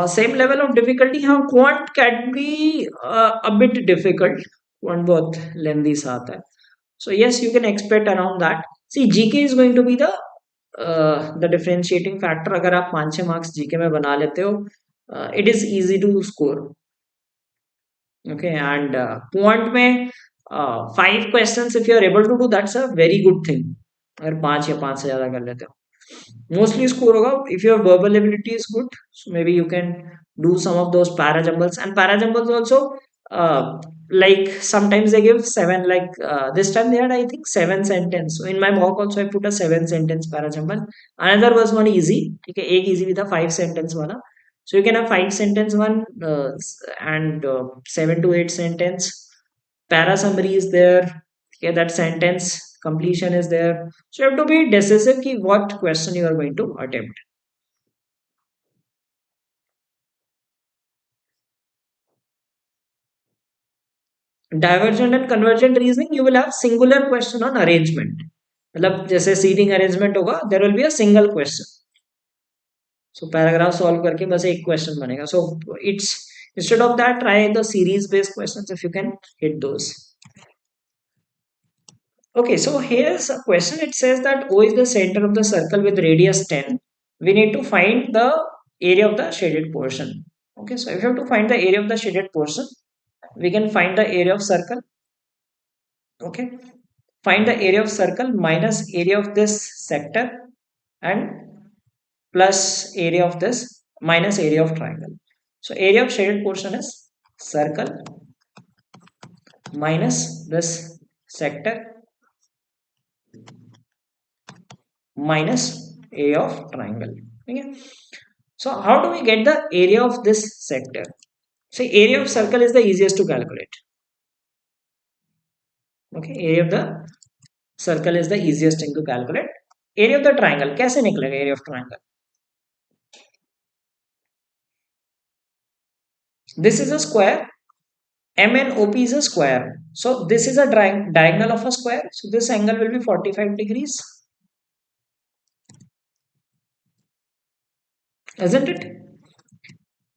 Same level of difficulty, हाँ quant can be a bit difficult, quant बहुत lengthy सा आता है, so yes you can expect around that. See, GK is going to be the differentiating factor. अगर आप 5-6 marks GK में बना लेते हो, it is easy to score. Okay, and quant में 5 questions if you are able to do, that's a very good thing. अगर 5 या 5 से ज़्यादा कर लेते हो, mostly score होगा. If your verbal ability is good, so maybe you can do some of those parajumbles, and parajumbles also, uh, like sometimes they give 7, like this time they had I think 7 sentence. So in my mock also I put a 7 sentence parajumble. Another was one easy, ठीक है, एक easy with a 5 sentence वाला. So you can have 5 sentence one, and 7 to 8 sentence. Para summary is there. Okay, that sentence completion is there. So you have to be decisive ki what question you are going to attempt. Divergent and convergent reasoning, you will have singular question on arrangement. मतलब जैसे seating arrangement होगा, there will be a single question. So paragraph solve करके बस एक question बनेगा. So it's, instead of that, try the series based questions if you can hit those. Okay, so here's a question. It says that O is the center of the circle with radius 10. We need to find the area of the shaded portion. Okay, so if you have to find the area of the shaded portion, we can find the area of circle. Okay, find the area of circle minus area of this sector and plus area of this minus area of triangle. So area of shaded portion is circle minus this sector minus area of triangle. Okay. So how do we get the area of this sector? See, area of circle is the easiest to calculate. Okay, area of the circle is the easiest thing to calculate. Area of the triangle कैसे निकलेगा area of triangle? This is a square. MNOP is a square. So this is a diagonal of a square. So this angle will be 45 degrees. Isn't it?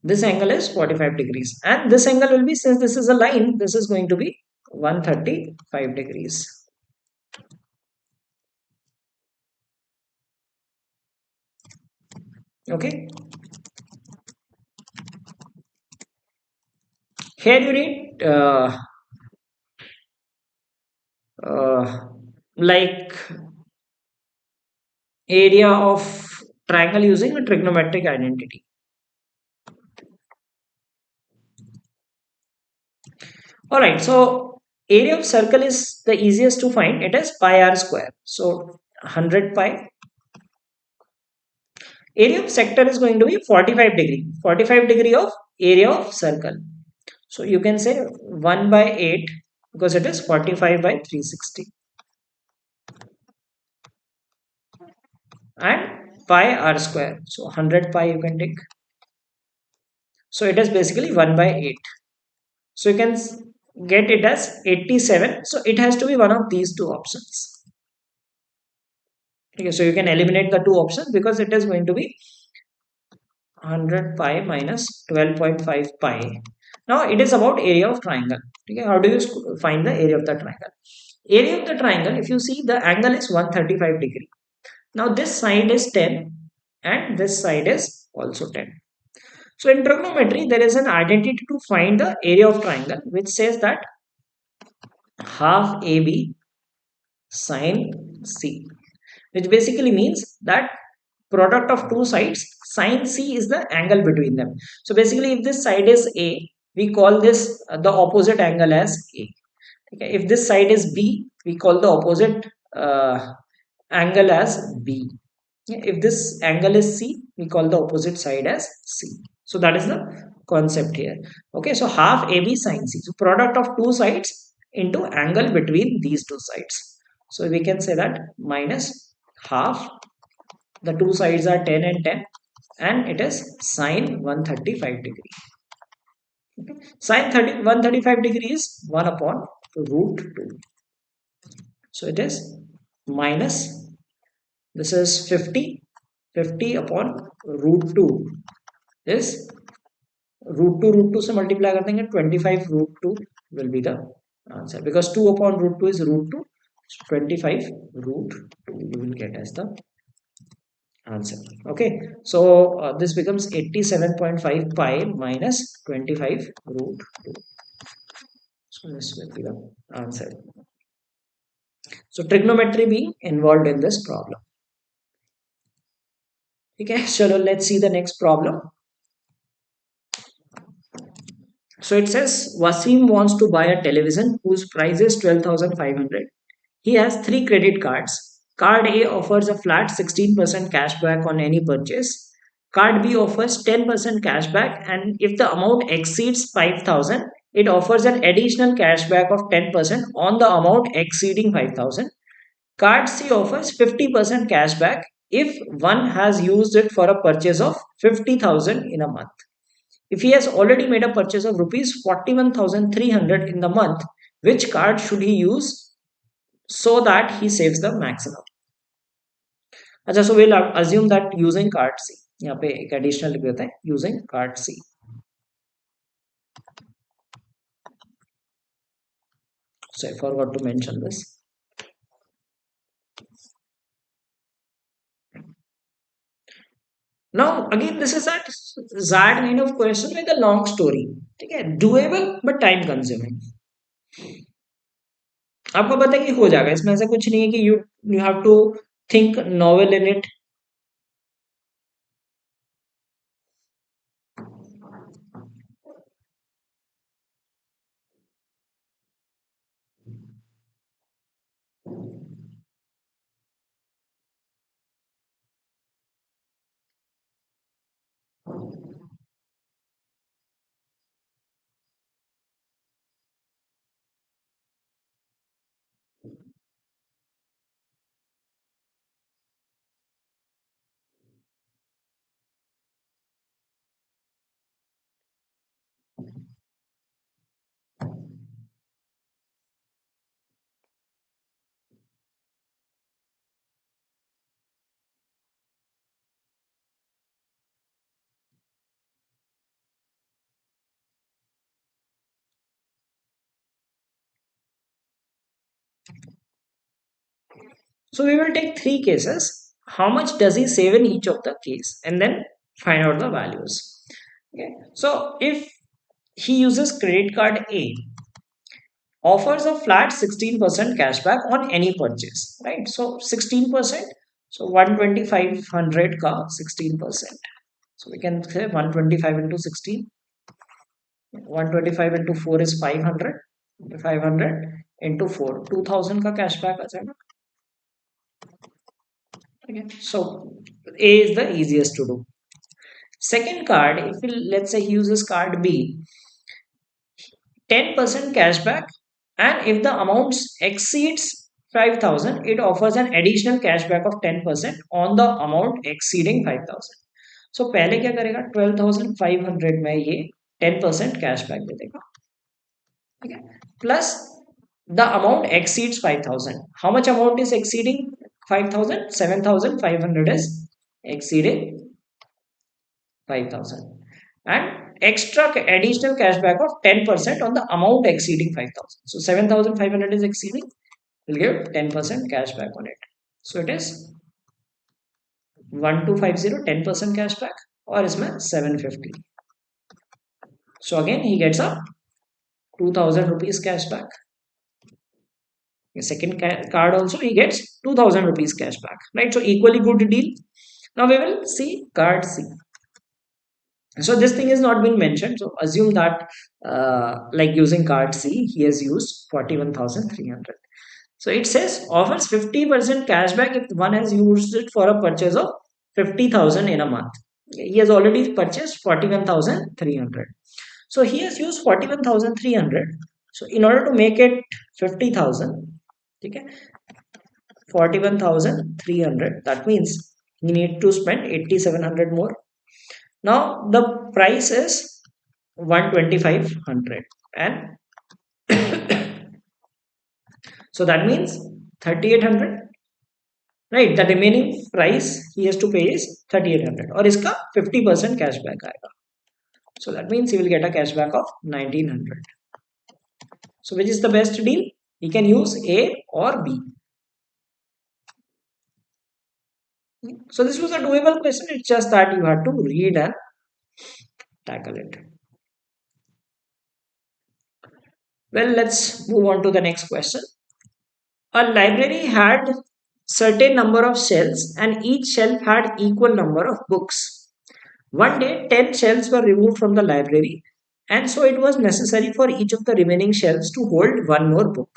This angle is 45 degrees. And this angle will be, since this is a line, this is going to be 135 degrees. Okay. Here you need like area of triangle using a trigonometric identity. All right, so area of circle is the easiest to find. It is pi r square. So 100 pi. Area of sector is going to be 45 degree. 45 degree of area of circle. So you can say 1 by 8 because it is 45 by 360. And pi r square. So 100 pi you can take. So it is basically 1 by 8. So you can get it as 87. So it has to be one of these two options. Okay, so you can eliminate the two options because it is going to be 100 pi minus 12.5 pi. Now it is about area of triangle. Okay, how do you find the area of the triangle? Area of the triangle, if you see, the angle is 135 degree. Now this side is 10 and this side is also 10. So in trigonometry, there is an identity to find the area of triangle which says that half AB sine C, which basically means that product of two sides, sine C is the angle between them. So basically if this side is A, we call this the opposite angle as A. Okay. If this side is B, we call the opposite angle as B. If this angle is C, we call the opposite side as C. So that is the concept here. Okay, so half AB sine C. So product of two sides into angle between these two sides. So we can say that minus half, the two sides are 10 and 10, and it is sine 135 degree. Okay. Sine 135 degree is 1 upon root 2. So it is minus, this is 50. 50 upon root 2 is root 2 से multiply कर देंगे 25 root 2 will be the answer, because 2 upon root 2 is root 2, 25 root 2 you will get as the answer. Okay, so this becomes 87.5 pi minus 25 root 2. So this will be the answer. So trigonometry being involved in this problem. Okay, so let's see the next problem. So it says Wasim wants to buy a television whose price is 12,500. He has three credit cards. Card A offers a flat 16% cashback on any purchase. Card B offers 10% cashback, and if the amount exceeds 5,000, it offers an additional cashback of 10% on the amount exceeding 5,000. Card C offers 50% cashback if one has used it for a purchase of 50,000 in a month. If he has already made a purchase of rupees 41,300 in the month, which card should he use so that he saves the maximum? अच्छा, so we'll assume that using card C. यहाँ पे एक additional लिख देते हैं using card C. So I forgot to mention this. Now again, this is that kind of question with a long story. ठीक है, doable but time consuming. आपको पता है कि हो जाएगा, इसमें ऐसा कुछ नहीं है कि you have to think novel in it. So we will take three cases. How much does he save in each of the case, and then find out the values. Okay. So if he uses credit card A, offers a flat 16% cashback on any purchase, right? So 16%. So 125 ka 16%. So we can say 125 into 16. 125 into 4 is 500. 500 into 4, 2000 ka cashback आ जाएगा. Okay. So A is the easiest to do. Second card, if we, let's say he uses card B, 10% cashback, and if the amount exceeds 5,000, it offers an additional cashback of 10% on the amount exceeding 5,000. So पहले क्या करेगा, 12,500 में ये 10% cashback दे देगा. Okay. Plus the amount exceeds 5,000. How much amount is exceeding 5,000? 7,500 is exceeding 5,000, and extra additional cashback of 10% on the amount exceeding 5,000. So 7,500 is exceeding, we'll give 10% cashback on it. So it is 1250, 10% cashback, or isme 750. So again he gets a 2,000 rupees cashback. The second card also he gets 2,000 rupees cashback, right? So equally good deal. Now we will see card C. So this thing is not being mentioned. So assume that like using card C, he has used 41,300. So it says offers 50% cashback if one has used it for a purchase of 50,000 in a month. He has already purchased 41,300. So he has used 41,300. So in order to make it 50,000, okay, 41,300, that means he need to spend 8,700 more. Now the price is 12500, and so that means 3800, right? The remaining price he has to pay is 3800, और इसका 50% cashback आएगा. So that means he will get a cashback of 1900. So which is the best deal? He can use A or B. So this was a doable question. It's just that you had to read and tackle it. Well, let's move on to the next question. A library had certain number of shelves and each shelf had equal number of books. One day 10 shelves were removed from the library, and so it was necessary for each of the remaining shelves to hold one more book.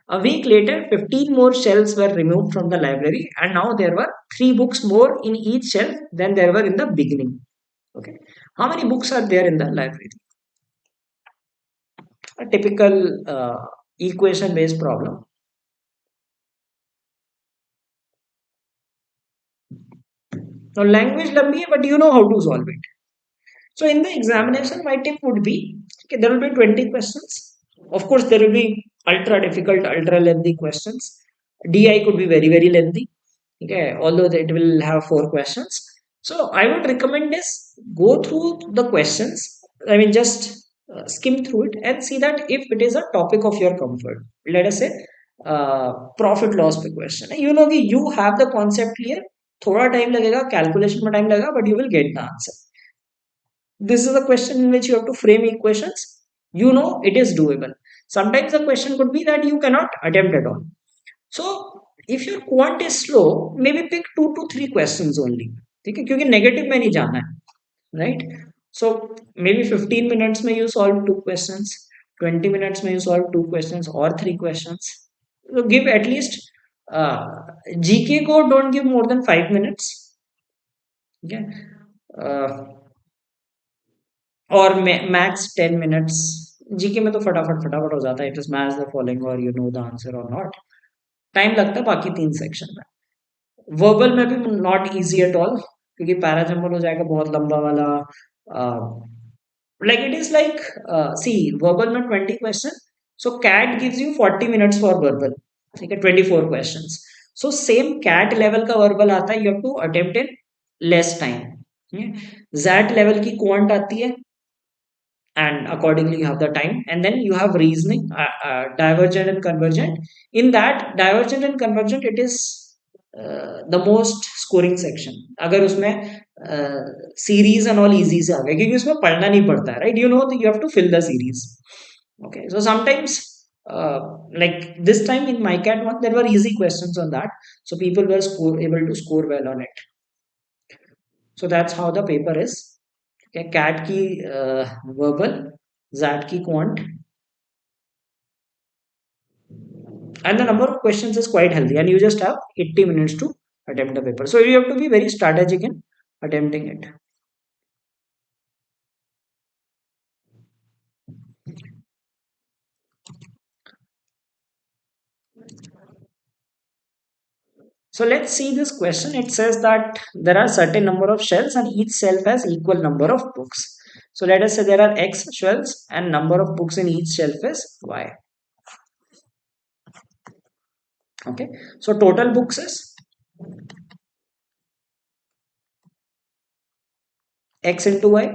A week later 15 more shelves were removed from the library, and now there were 3 books more in each shelf than there were in the beginning. Okay, how many books are there in the library? A typical equation based problem. Now language lambi hai, but you know how to solve it. So in the examination, my tip would be, okay, there will be 20 questions. Of course, there will be ultra difficult, ultra lengthy questions. DI could be very, very lengthy. Okay, although it will have 4 questions. So I would recommend is go through the questions. I mean, just skim through it and see that if it is a topic of your comfort. Let us say profit loss पे question है. You know कि you have the concept clear. थोड़ा time लगेगा, calculation में time लगेगा, but you will get the answer. This is a question in which you have to frame equations. You know it is doable. Sometimes the question could be that you cannot attempt at all. So if your quant is slow, maybe pick 2 to 3 questions only. ठीक है, क्योंकि negative में नहीं जाना है, right? So maybe 15 minutes में you solve 2 questions, 20 minutes में you solve 2 questions or 3 questions. So give at least uh, GK को don't give more than 5 minutes. Okay. Uh, और मैक्स 10 मिनट्स. जीके में तो फटाफट फटाफट हो जाता है. It is match the following और यू नो द आंसर और नॉट. टाइम लगता है बाकी 3 सेक्शन में. वर्बल में भी नॉट इजी एट ऑल, क्योंकि पैराजम्बल हो जाएगा बहुत लंबा वाला. Like it is like see verbal में 20 question. So CAT gives you 40 minutes for verbal. ठीक है, 24 questions. So same CAT level का वर्बल आता है, you have to attempt in less time. XAT level की क्वांट आती है, and accordingly you have the time, and then you have reasoning, divergent and convergent. In that divergent and convergent, it is the most scoring section. अगर उसमें series and all easy से आ गए, क्योंकि उसमें पढ़ना नहीं पड़ता है, right? You know that you have to fill the series. Okay, so sometimes like this time in MICAT one there were easy questions on that, so people were able to score well on it. So that's how the paper is. Okay, CAT की verbal, ZAT की quant, and the number of questions is quite healthy, and you just have 80 minutes to attempt the paper. So you have to be very strategic in attempting it. So let's see this question. It says that there are certain number of shelves and each shelf has equal number of books. So let us say there are X shelves and number of books in each shelf is Y. Okay, so total books is X into Y.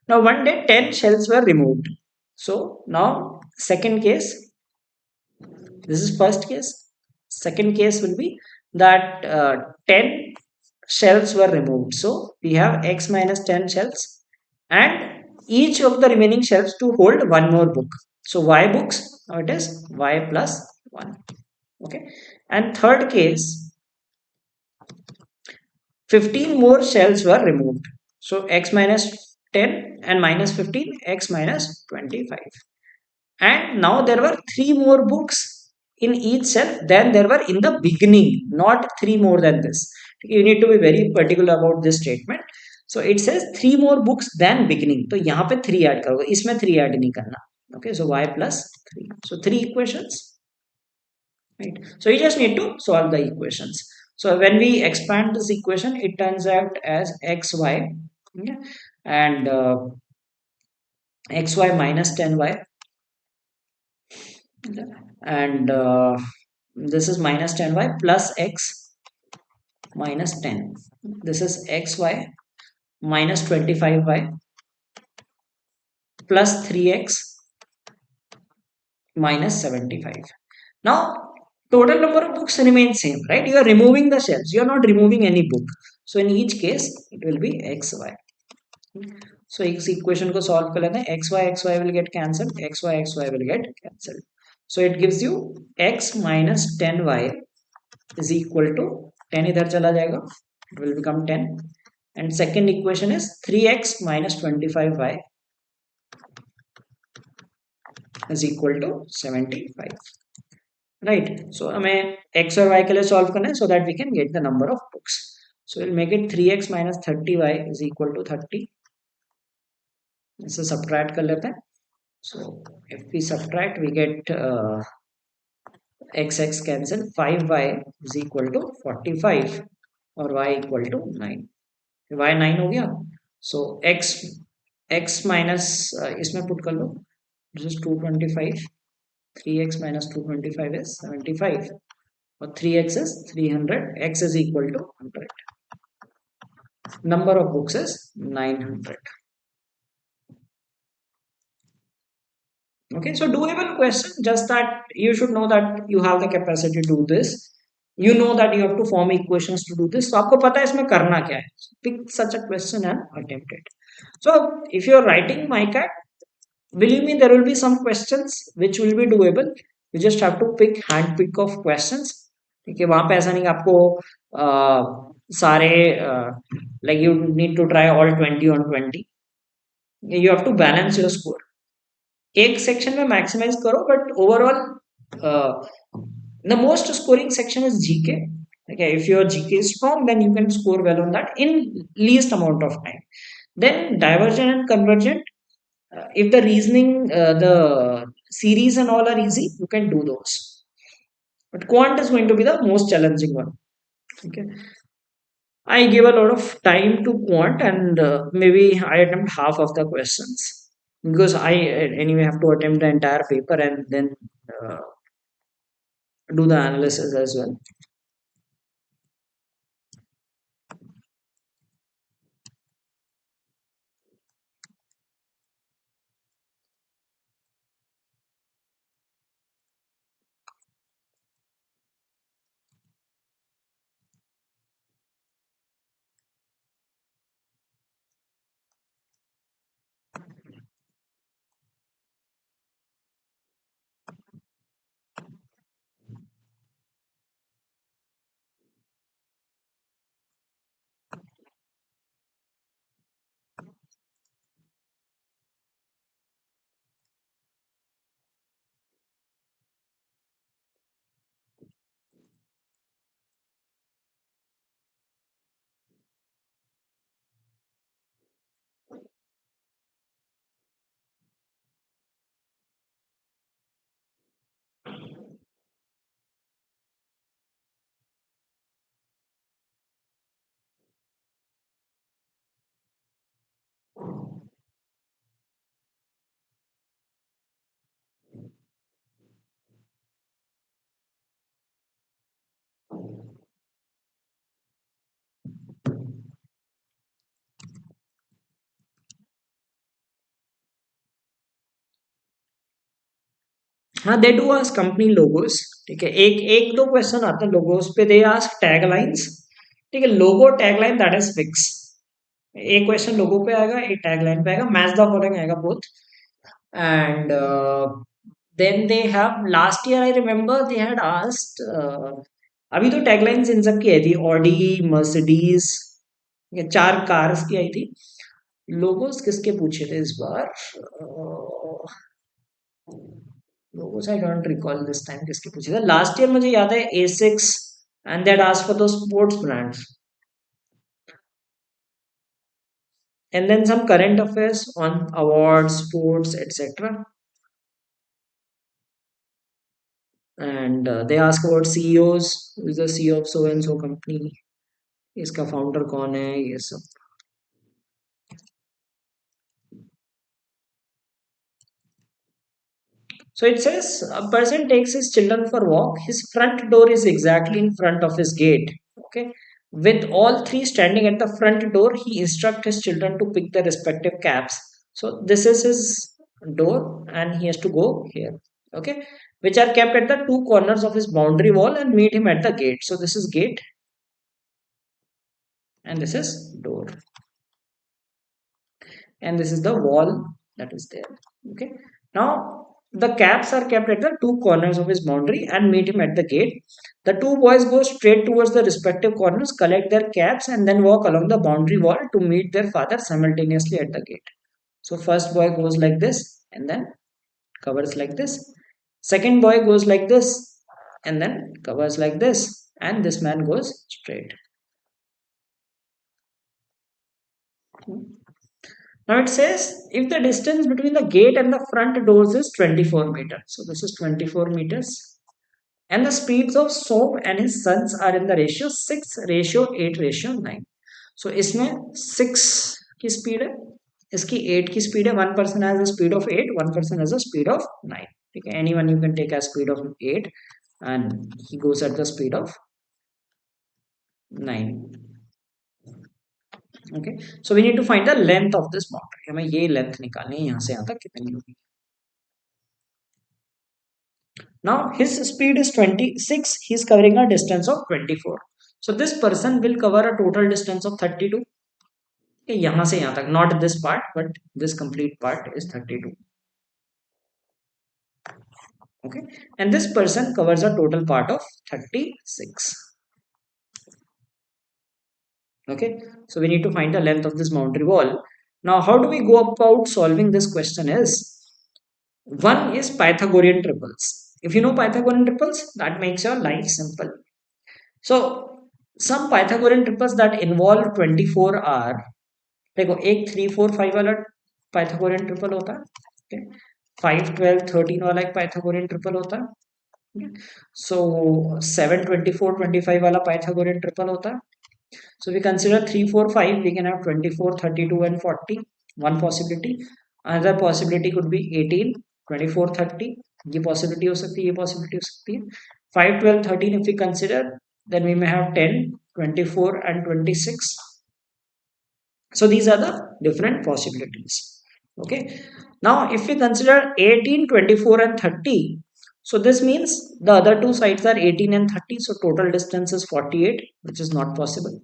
Now one day 10 shelves were removed. So now second case, this is first case. Second case will be that 10 shelves were removed. So we have X minus 10 shelves and each of the remaining shelves to hold one more book. So Y books, now it is Y plus 1. Okay. And third case, 15 more shelves were removed. So X minus 10 and minus 15, X minus 25. And now there were 3 more books in each shelf than there were in the beginning, not 3 more than this. You need to be very particular about this statement. So it says 3 more books than beginning. तो यहाँ पे 3 add करोगे, इसमें 3 add नहीं करना. Okay, so y plus 3. So 3 equations. Right. So you just need to solve the equations. So when we expand this equation, it turns out as xy, okay, and xy minus 10y, okay, and this is minus 10y plus x minus 10. This is xy minus 25y plus 3x minus 75. Now, total number of books remains same, right? You are removing the shelves. You are not removing any book. So in each case, it will be xy. So इस equation को solve कर लेते हैं. Xy will get cancelled. Xy will get cancelled. So it gives you x minus 10y is equal to 10 इधर चला जाएगा. It will become 10. And second equation is 3x minus 25y is equal to 75. Right. So हमें x और y के लिए solve करना है so that we can get the number of books. So we'll make it 3x minus 30y is equal to 30. इसे subtract कर लेते हैं. So if we subtract, we get x cancel. 5y is equal to 45 और y equal to 9. y 9 हो गया. So x minus इसमें put कर लो. This is 225. 3x minus 225 is 75. Or 3x is 300. X is equal to 100. Number of books is 900. Okay, so doable question, just that you should know that you have the capacity to do this. You know that you have to form equations to do this. So आपको पता है इसमें करना क्या है. Pick such a question and attempt it. So if you are writing MICAT, believe me, there will be some questions which will be doable. You just have to hand pick of questions. ठीक है, वहां पे ऐसा नहीं आपको सारे like you need to try all 20 on 20. You have to balance your score. एक section में मैक्सिमाइज करो but overall the most scoring section is GK. Okay, if your GK is strong, then you can score well on that in least amount of time. Then divergent and convergent, if the reasoning, the series and all are easy, you can do those. But quant is going to be the most challenging one. Okay, I give a lot of time to quant, and maybe I attempt half of the questions because I anyway have to attempt the entire paper and then uh, do the analysis as well. हाँ, they do ask company logos. ठीक है, एक एक दो question आते हैं logos पे. They ask tag lines. ठीक है, logo tag line that is fix. एक क्वेश्चन लोगो पे आएगा, एक टैग लाइन पे आएगा. मैच द फॉलोइंग आएगा both. And then they have last year I remember they had asked अभी तो टैगलाइंस इन सब की आई थी. ऑडी, मर्सिडीज, ये चार कार्स की आई थी. लोगोस किसके पूछे थे इस बार? Logos I don't recall this time किसके पूछे थे. लास्ट ईयर मुझे याद है A6 and they had asked for those sports brands. And then some current affairs on awards, sports, etc. and they ask about CEOs. Who is the CEO of so and so company? इसका founder कौन है, ये सब. So it says a person takes his children for walk. His front door is exactly in front of his gate. Okay. With all three standing at the front door, he instructs his children to pick their respective caps. So this is his door and he has to go here. Okay. Which are kept at the two corners of his boundary wall and meet him at the gate. So this is gate and this is door. And this is the wall that is there. Okay. Now the caps are kept at the two corners of his boundary and meet him at the gate. The two boys go straight towards the respective corners, collect their caps, and then walk along the boundary wall to meet their father simultaneously at the gate. So first boy goes like this and then covers like this. Second boy goes like this and then covers like this, and this man goes straight. Now it says if the distance between the gate and the front doors is 24 meters. So this is 24 meters. And the speeds of Som and his sons are in the ratio 6 ratio 8 ratio 9. So इसमें 6 की speed है, इसकी 8 की speed है. One person has a speed of 8, one person has a speed of 9. ठीक है, anyone you can take a speed of 8 and he goes at the speed of 9. Okay, so we need to find the length of this boundary. हमें ये length निकालनी है, यहाँ से यहाँ तक कितनी होगी. Now his speed is 26, he is covering a distance of 24. So this person will cover a total distance of 32. यहाँ से यहाँ तक, not this part but this complete part is 32. Okay, and this person covers a total part of 36. Okay, so we need to find the length of this boundary wall. Now how do we go about solving this question is, one is Pythagorean triples. If you know Pythagorean triples, that makes your life simple. So some Pythagorean triples that involve 24 are, देखो एक 3 4 5 वाला Pythagorean triple होता है, 5 12 13 वाला एक Pythagorean triple होता है. सो 7 24 25 वाला पाइथागोरियन ट्रिपल होता है. So we consider 3 4 5, we can have 24 32 and 40, one possibility. Another possibility could be 18 24 30, ये possibility हो सकती है, ये possibility हो सकती है. 5 12 13 if we consider, then we may have 10 24 and 26. So these are the different possibilities. Okay, now if we consider 18 24 and 30, so this means the other two sides are 18 and 30, so total distance is 48, which is not possible.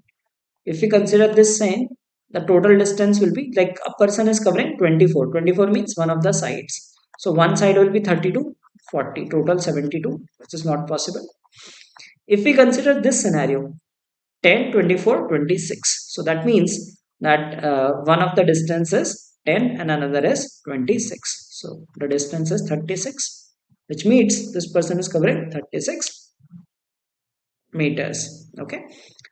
If we consider this same, the total distance will be like a person is covering 24. 24 means one of the sides. So one side will be 32, 40, total 72, which is not possible. If we consider this scenario, 10, 24, 26. So that means that one of the distance is 10 and another is 26. So the distance is 36, which means this person is covering 36 meters. Okay,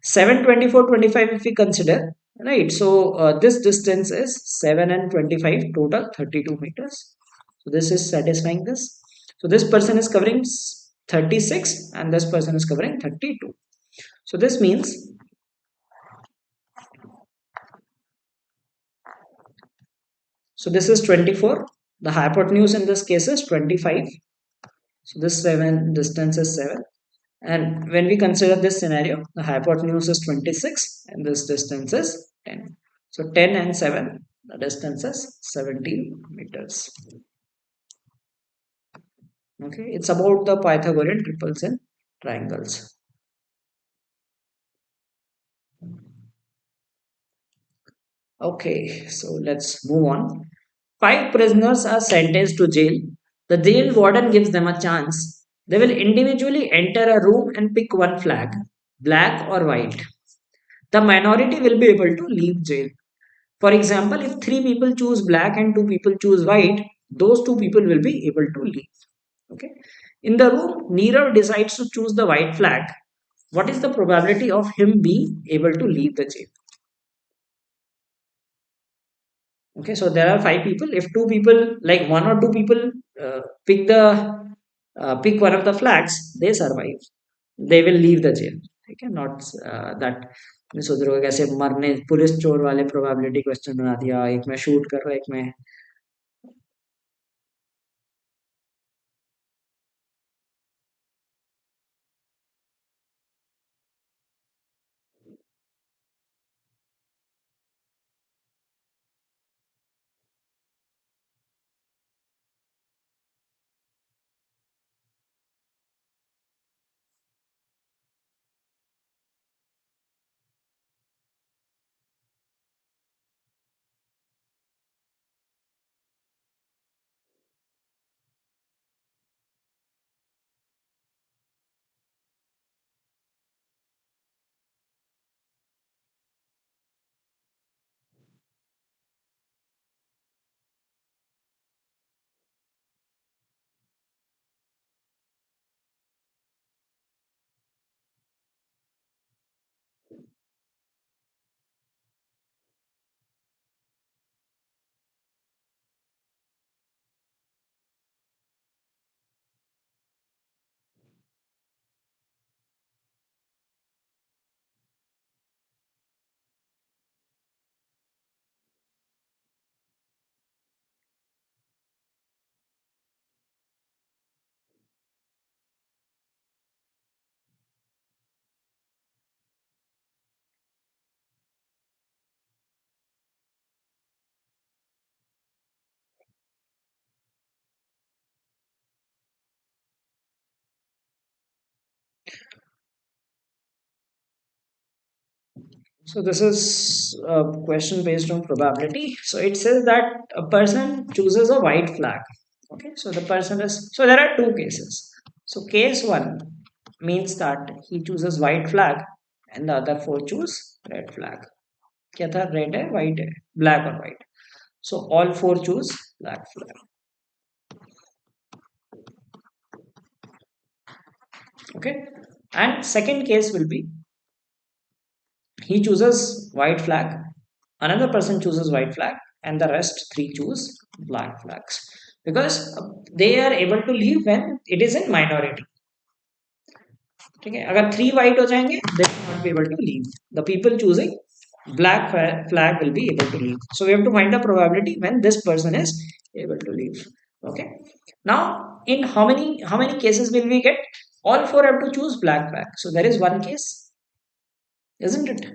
7 24 25 if we consider, right? So this distance is 7 and 25, total 32 meters. So this is satisfying this. So this person is covering 36 and this person is covering 32. So this means, so this is 24. The hypotenuse in this case is 25. So this 7 distance is 7. And when we consider this scenario, the hypotenuse is 26 and this distance is 10. So 10 and 7, the distance is 17 meters. Okay, it's about the Pythagorean triples and triangles. Okay, so let's move on. 5 prisoners are sentenced to jail. The jail warden gives them a chance. They will individually enter a room and pick one flag, black or white. The minority will be able to leave jail. For example, if 3 people choose black and 2 people choose white, those 2 people will be able to leave. Okay. In the room, Nirav decides to choose the white flag. What is the probability of him being able to leave the jail? Okay, so there are 5 people. If 2 people, like 1 or 2 people, pick the pick one of the flags, they survive. They will leave the jail. ठीक है, not that मैं सोच रहा हूँ कैसे मरने, police चोर वाले प्रोबेबिलिटी क्वेश्चन बना दिया, एक में शूट कर रहा है, एक में. So this is a question based on probability. So it says that a person chooses a white flag. Okay, so the person is, so there are two cases. So case one means that he chooses white flag and the other four choose red flag. क्या था, red है, white है, black or white. So all four choose black flag. Okay, and second case will be he chooses white flag, another person chooses white flag, and the rest three choose black flags because they are able to leave when it is in minority. ठीक है, अगर three white हो जाएंगे they will not be able to leave. The people choosing black flag will be able to leave. So we have to find the probability when this person is able to leave. Okay. Now in how many cases will we get? All four have to choose black flag. So there is one case, isn't it?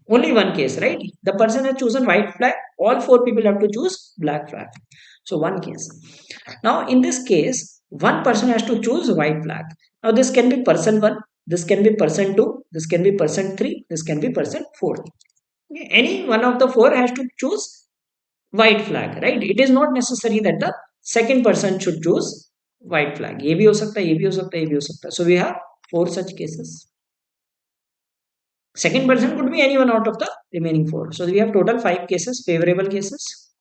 Only one case, right? The person has chosen white flag, all four people have to choose black flag. So one case. Now in this case one person has to choose white flag. Now this can be person 1, this can be person 2, this can be person 3, this can be person 4. Okay, any one of the four has to choose white flag, right? It is not necessary that the second person should choose white flag. ये भी हो सकता है, ये भी हो सकता है, ये भी हो सकता है. So we have four such cases. Second person could be anyone out of the remaining four. So we have total five cases, favorable cases.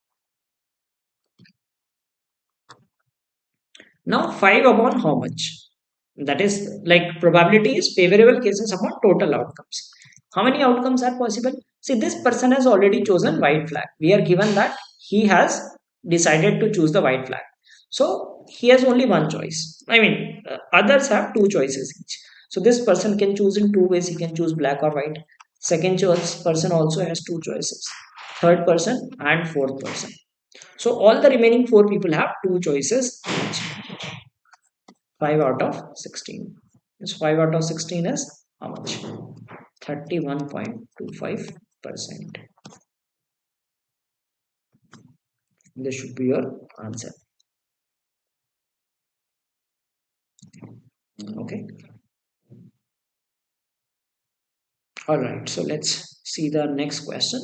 Now 5 upon how much? That is like probability is favorable cases upon total outcomes. How many outcomes are possible? See, this person has already chosen white flag. We are given that he has decided to choose the white flag. So he has only one choice. I mean, others have two choices each. So this person can choose in two ways. He can choose black or white. Second choice person also has two choices. Third person and fourth person. So all the remaining four people have two choices each. 5 out of 16. This 5 out of 16 is how much? 31.25%. This should be your answer. Okay. All right. So let's see the next question.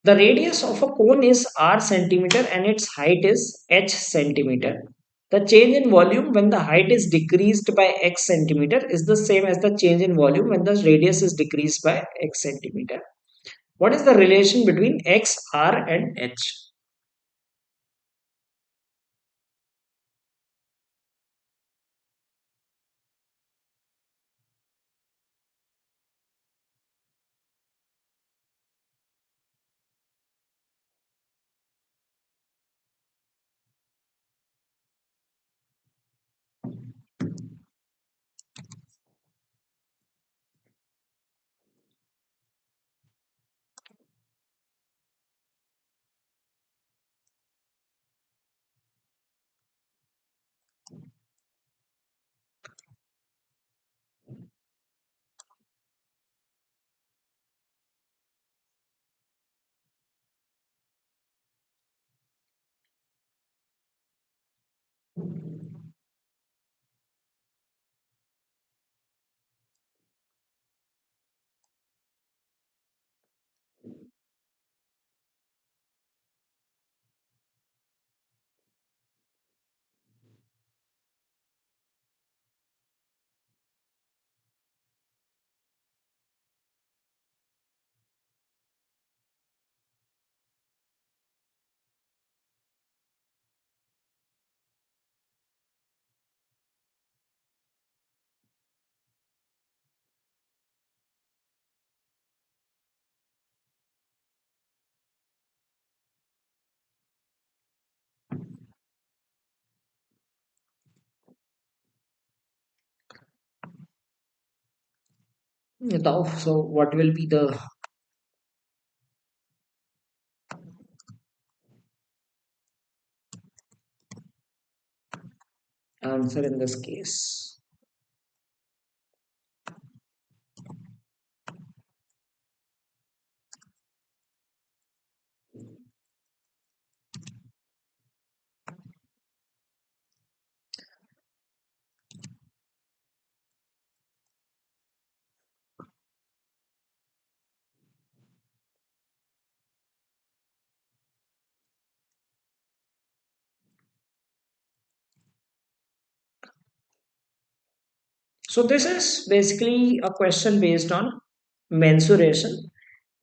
The radius of a cone is r centimeter and its height is h centimeter. The change in volume when the height is decreased by x centimeter is the same as the change in volume when the radius is decreased by x centimeter. What is the relation between x, r, and h? बताओ, so what will be the answer in this case? So this is basically a question based on mensuration.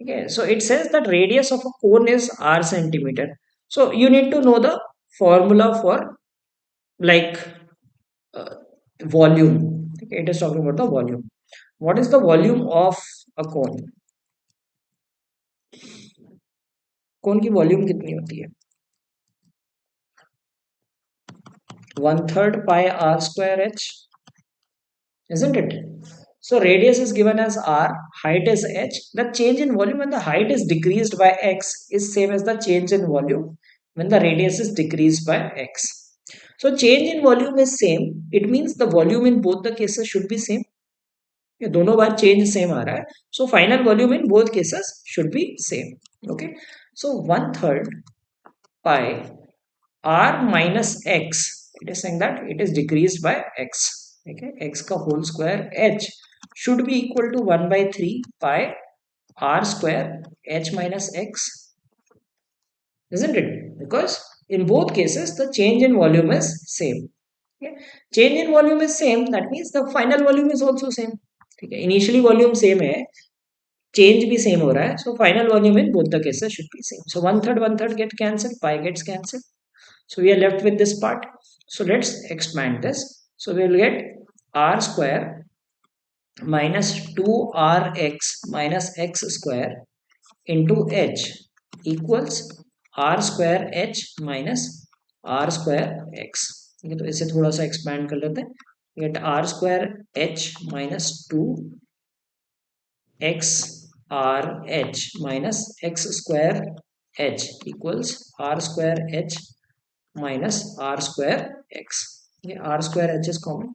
Okay, so it says that radius of a cone is r centimeter. So you need to know the formula for like uh, volume. Okay, it is talking about the volume. What is the volume of a cone? कौन की volume कितनी होती है? 1/3 pi r square h, isn't it? So radius is given as r, height is h. The change in volume when the height is decreased by x is same as the change in volume when the radius is decreased by x. So change in volume is same. It means the volume in both the cases should be same. ये दोनों बार change same आ रहा है. So final volume in both cases should be same. Okay. So 1/3 pi r minus x, it is saying that it is decreased by x. Okay, x का whole square h should be equal to 1 by 3 pi r square h minus x, isn't it? Because in both cases the change in volume is same. Okay, change in volume is same, that means the final volume is also same. Okay, initially volume same है, change भी same हो रहा है, so final volume in both the cases should be same. So 1/3 get cancelled, pi gets cancelled. So we are left with this part. So let's expand this. So we will get r square minus 2rx minus x square into h equals r square h minus r square x. ठीक है, तो इसे थोड़ा सा expand कर लेते हैं. Get r square h minus 2x r h minus x square h equals r square h minus r square x. Okay, r square h is common,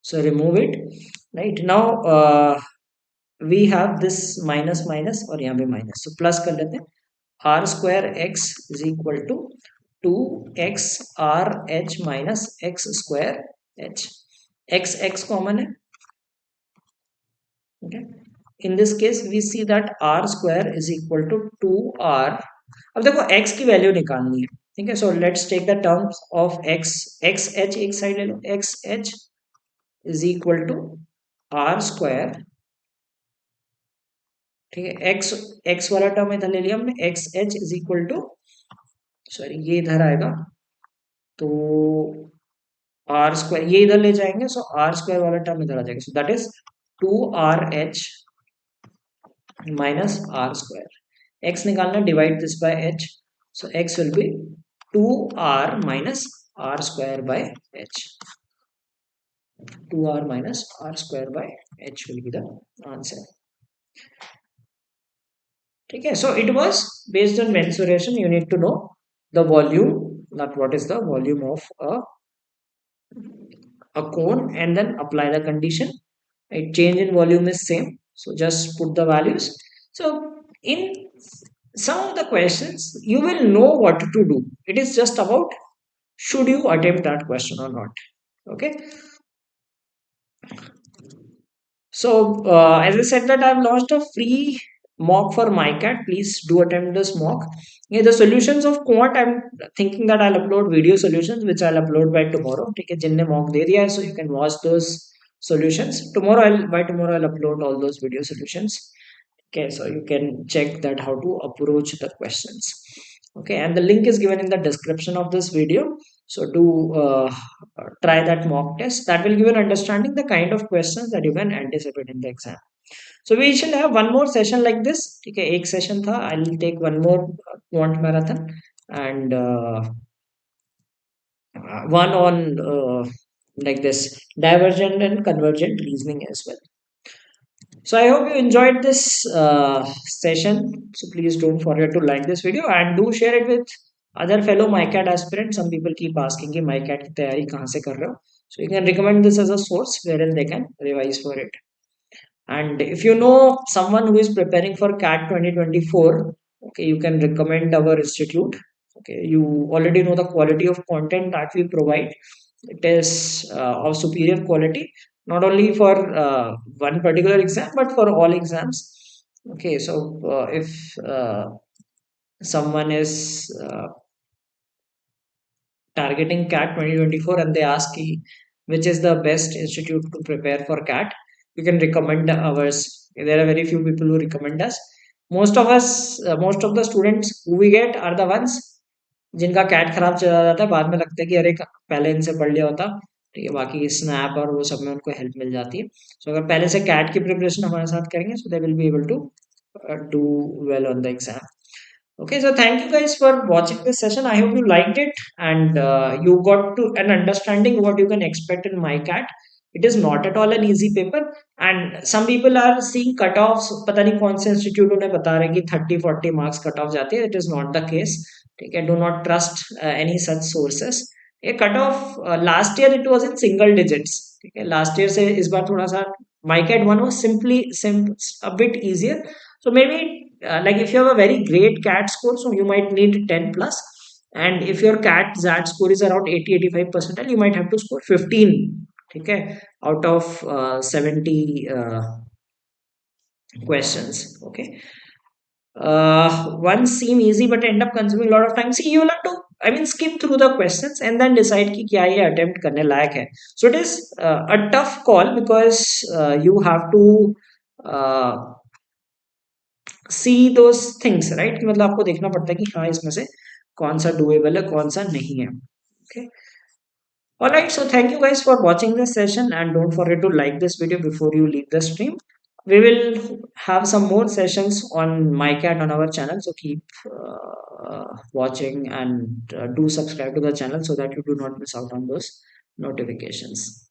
so remove it. Right now we have this minus minus और यहाँ पे minus, so plus कर लेते हैं. R square x is equal to 2x r h minus x square h. X common है. Okay, in this case we see that r square is equal to 2r. अब देखो x की value निकालनी है. ठीक है, so let's take the terms of x. x h एक side ले लो. x h is equal to r square. ठीक है, x वाला टर्म इधर ले लिया हमने. x h is equal to, sorry ये इधर आएगा तो आर स्क्वायर, ये इधर ले जाएंगे, सो आर स्क्वायर वाला टर्म इधर आ जाएगा. So that is 2rh minus r square. x निकालना, डिवाइड दिस बाय h. सो x विल बी 2r minus r square by h. 2r minus r square by h will be the answer. ठीक है, so it was based on mensuration. You need to know the volume, not what is the volume of a cone, and then apply the condition. Right, change in volume is same, so just put the values. So in some of the questions you will know what to do. It is just about should you attempt that question or not. Okay, so as I said that I've launched a free mock for MICAT. Please do attempt this mock. Yeah, the solutions of quant, I'm thinking that I'll upload video solutions which I'll upload by tomorrow. Okay, जिनने mock दे दिया है, so you can watch those solutions tomorrow. By tomorrow I'll upload all those video solutions. Okay, so you can check that how to approach the questions. Okay, and the link is given in the description of this video. So do try that mock test. That will give you an understanding the kind of questions that you can anticipate in the exam. So we shall have one more session like this. Okay, एक session था. I'll take one more quant marathon and one on like this divergent and convergent reasoning as well. So I hope you enjoyed this session. So please don't forget to like this video and do share it with other fellow MyCat aspirants. Some people keep asking कि MyCat की तैयारी कहाँ से कर रहे हो? So you can recommend this as a source wherein they can revise for it. And if you know someone who is preparing for CAT 2024, okay, you can recommend our institute. Okay, you already know the quality of content that we provide. It is of superior quality, not only for one particular exam, but for all exams. Okay, so if someone is targeting CAT 2024 and they ask which is the best institute to prepare for CAT, you can recommend ours. There are very few people who recommend us. Most of the students who we get are the ones जिनका cat खराब चला जाता है, बाद में लगता है कि अरे पहले इनसे पढ़ लिया होता। ठीक है, बाकी स्नैप और वो सब में उनको हेल्प मिल जाती है। सो अगर पहले से कैट की प्रिपरेशन हमारे साथ करेंगे, so they will be able to do well on the exam. Okay, so thank you guys for watching this session. I hope you liked it and you got to an understanding what you can expect in MyCat. It is not at all an easy paper, and some people are seeing cutoffs. पता नहीं कौन से institute उन्हें बता रहे हैं कि 30-40 marks cut off जाते हैं. It is not the case. ठीक है, do not trust any such sources. ये cut off last year it was in single digits. ठीक है, लास्ट ईयर से इस बार थोड़ा सा MyCat 1 was simply a bit easier. So maybe like if you have a very great CAT score, so you might need 10 plus. And if your CAT ZAT score is around 80-85 percentile, you might have to score 15. Okay, out of 70 questions. Okay, one seem easy but end up consuming a lot of time. See, you will have to, I mean, skim through the questions and then decide कि क्या ये attempt करने लायक है. So it is a tough call because you have to uh, see those things, right? कि मतलब आपको देखना पड़ता है कि हाँ इसमें से कौन सा doable है, कौन सा नहीं है. Okay. All right, so thank you guys for watching this session and don't forget to like this video before you leave the stream. We will have some more sessions on MyCat on our channel, so keep watching and do subscribe to the channel so that you do not miss out on those notifications.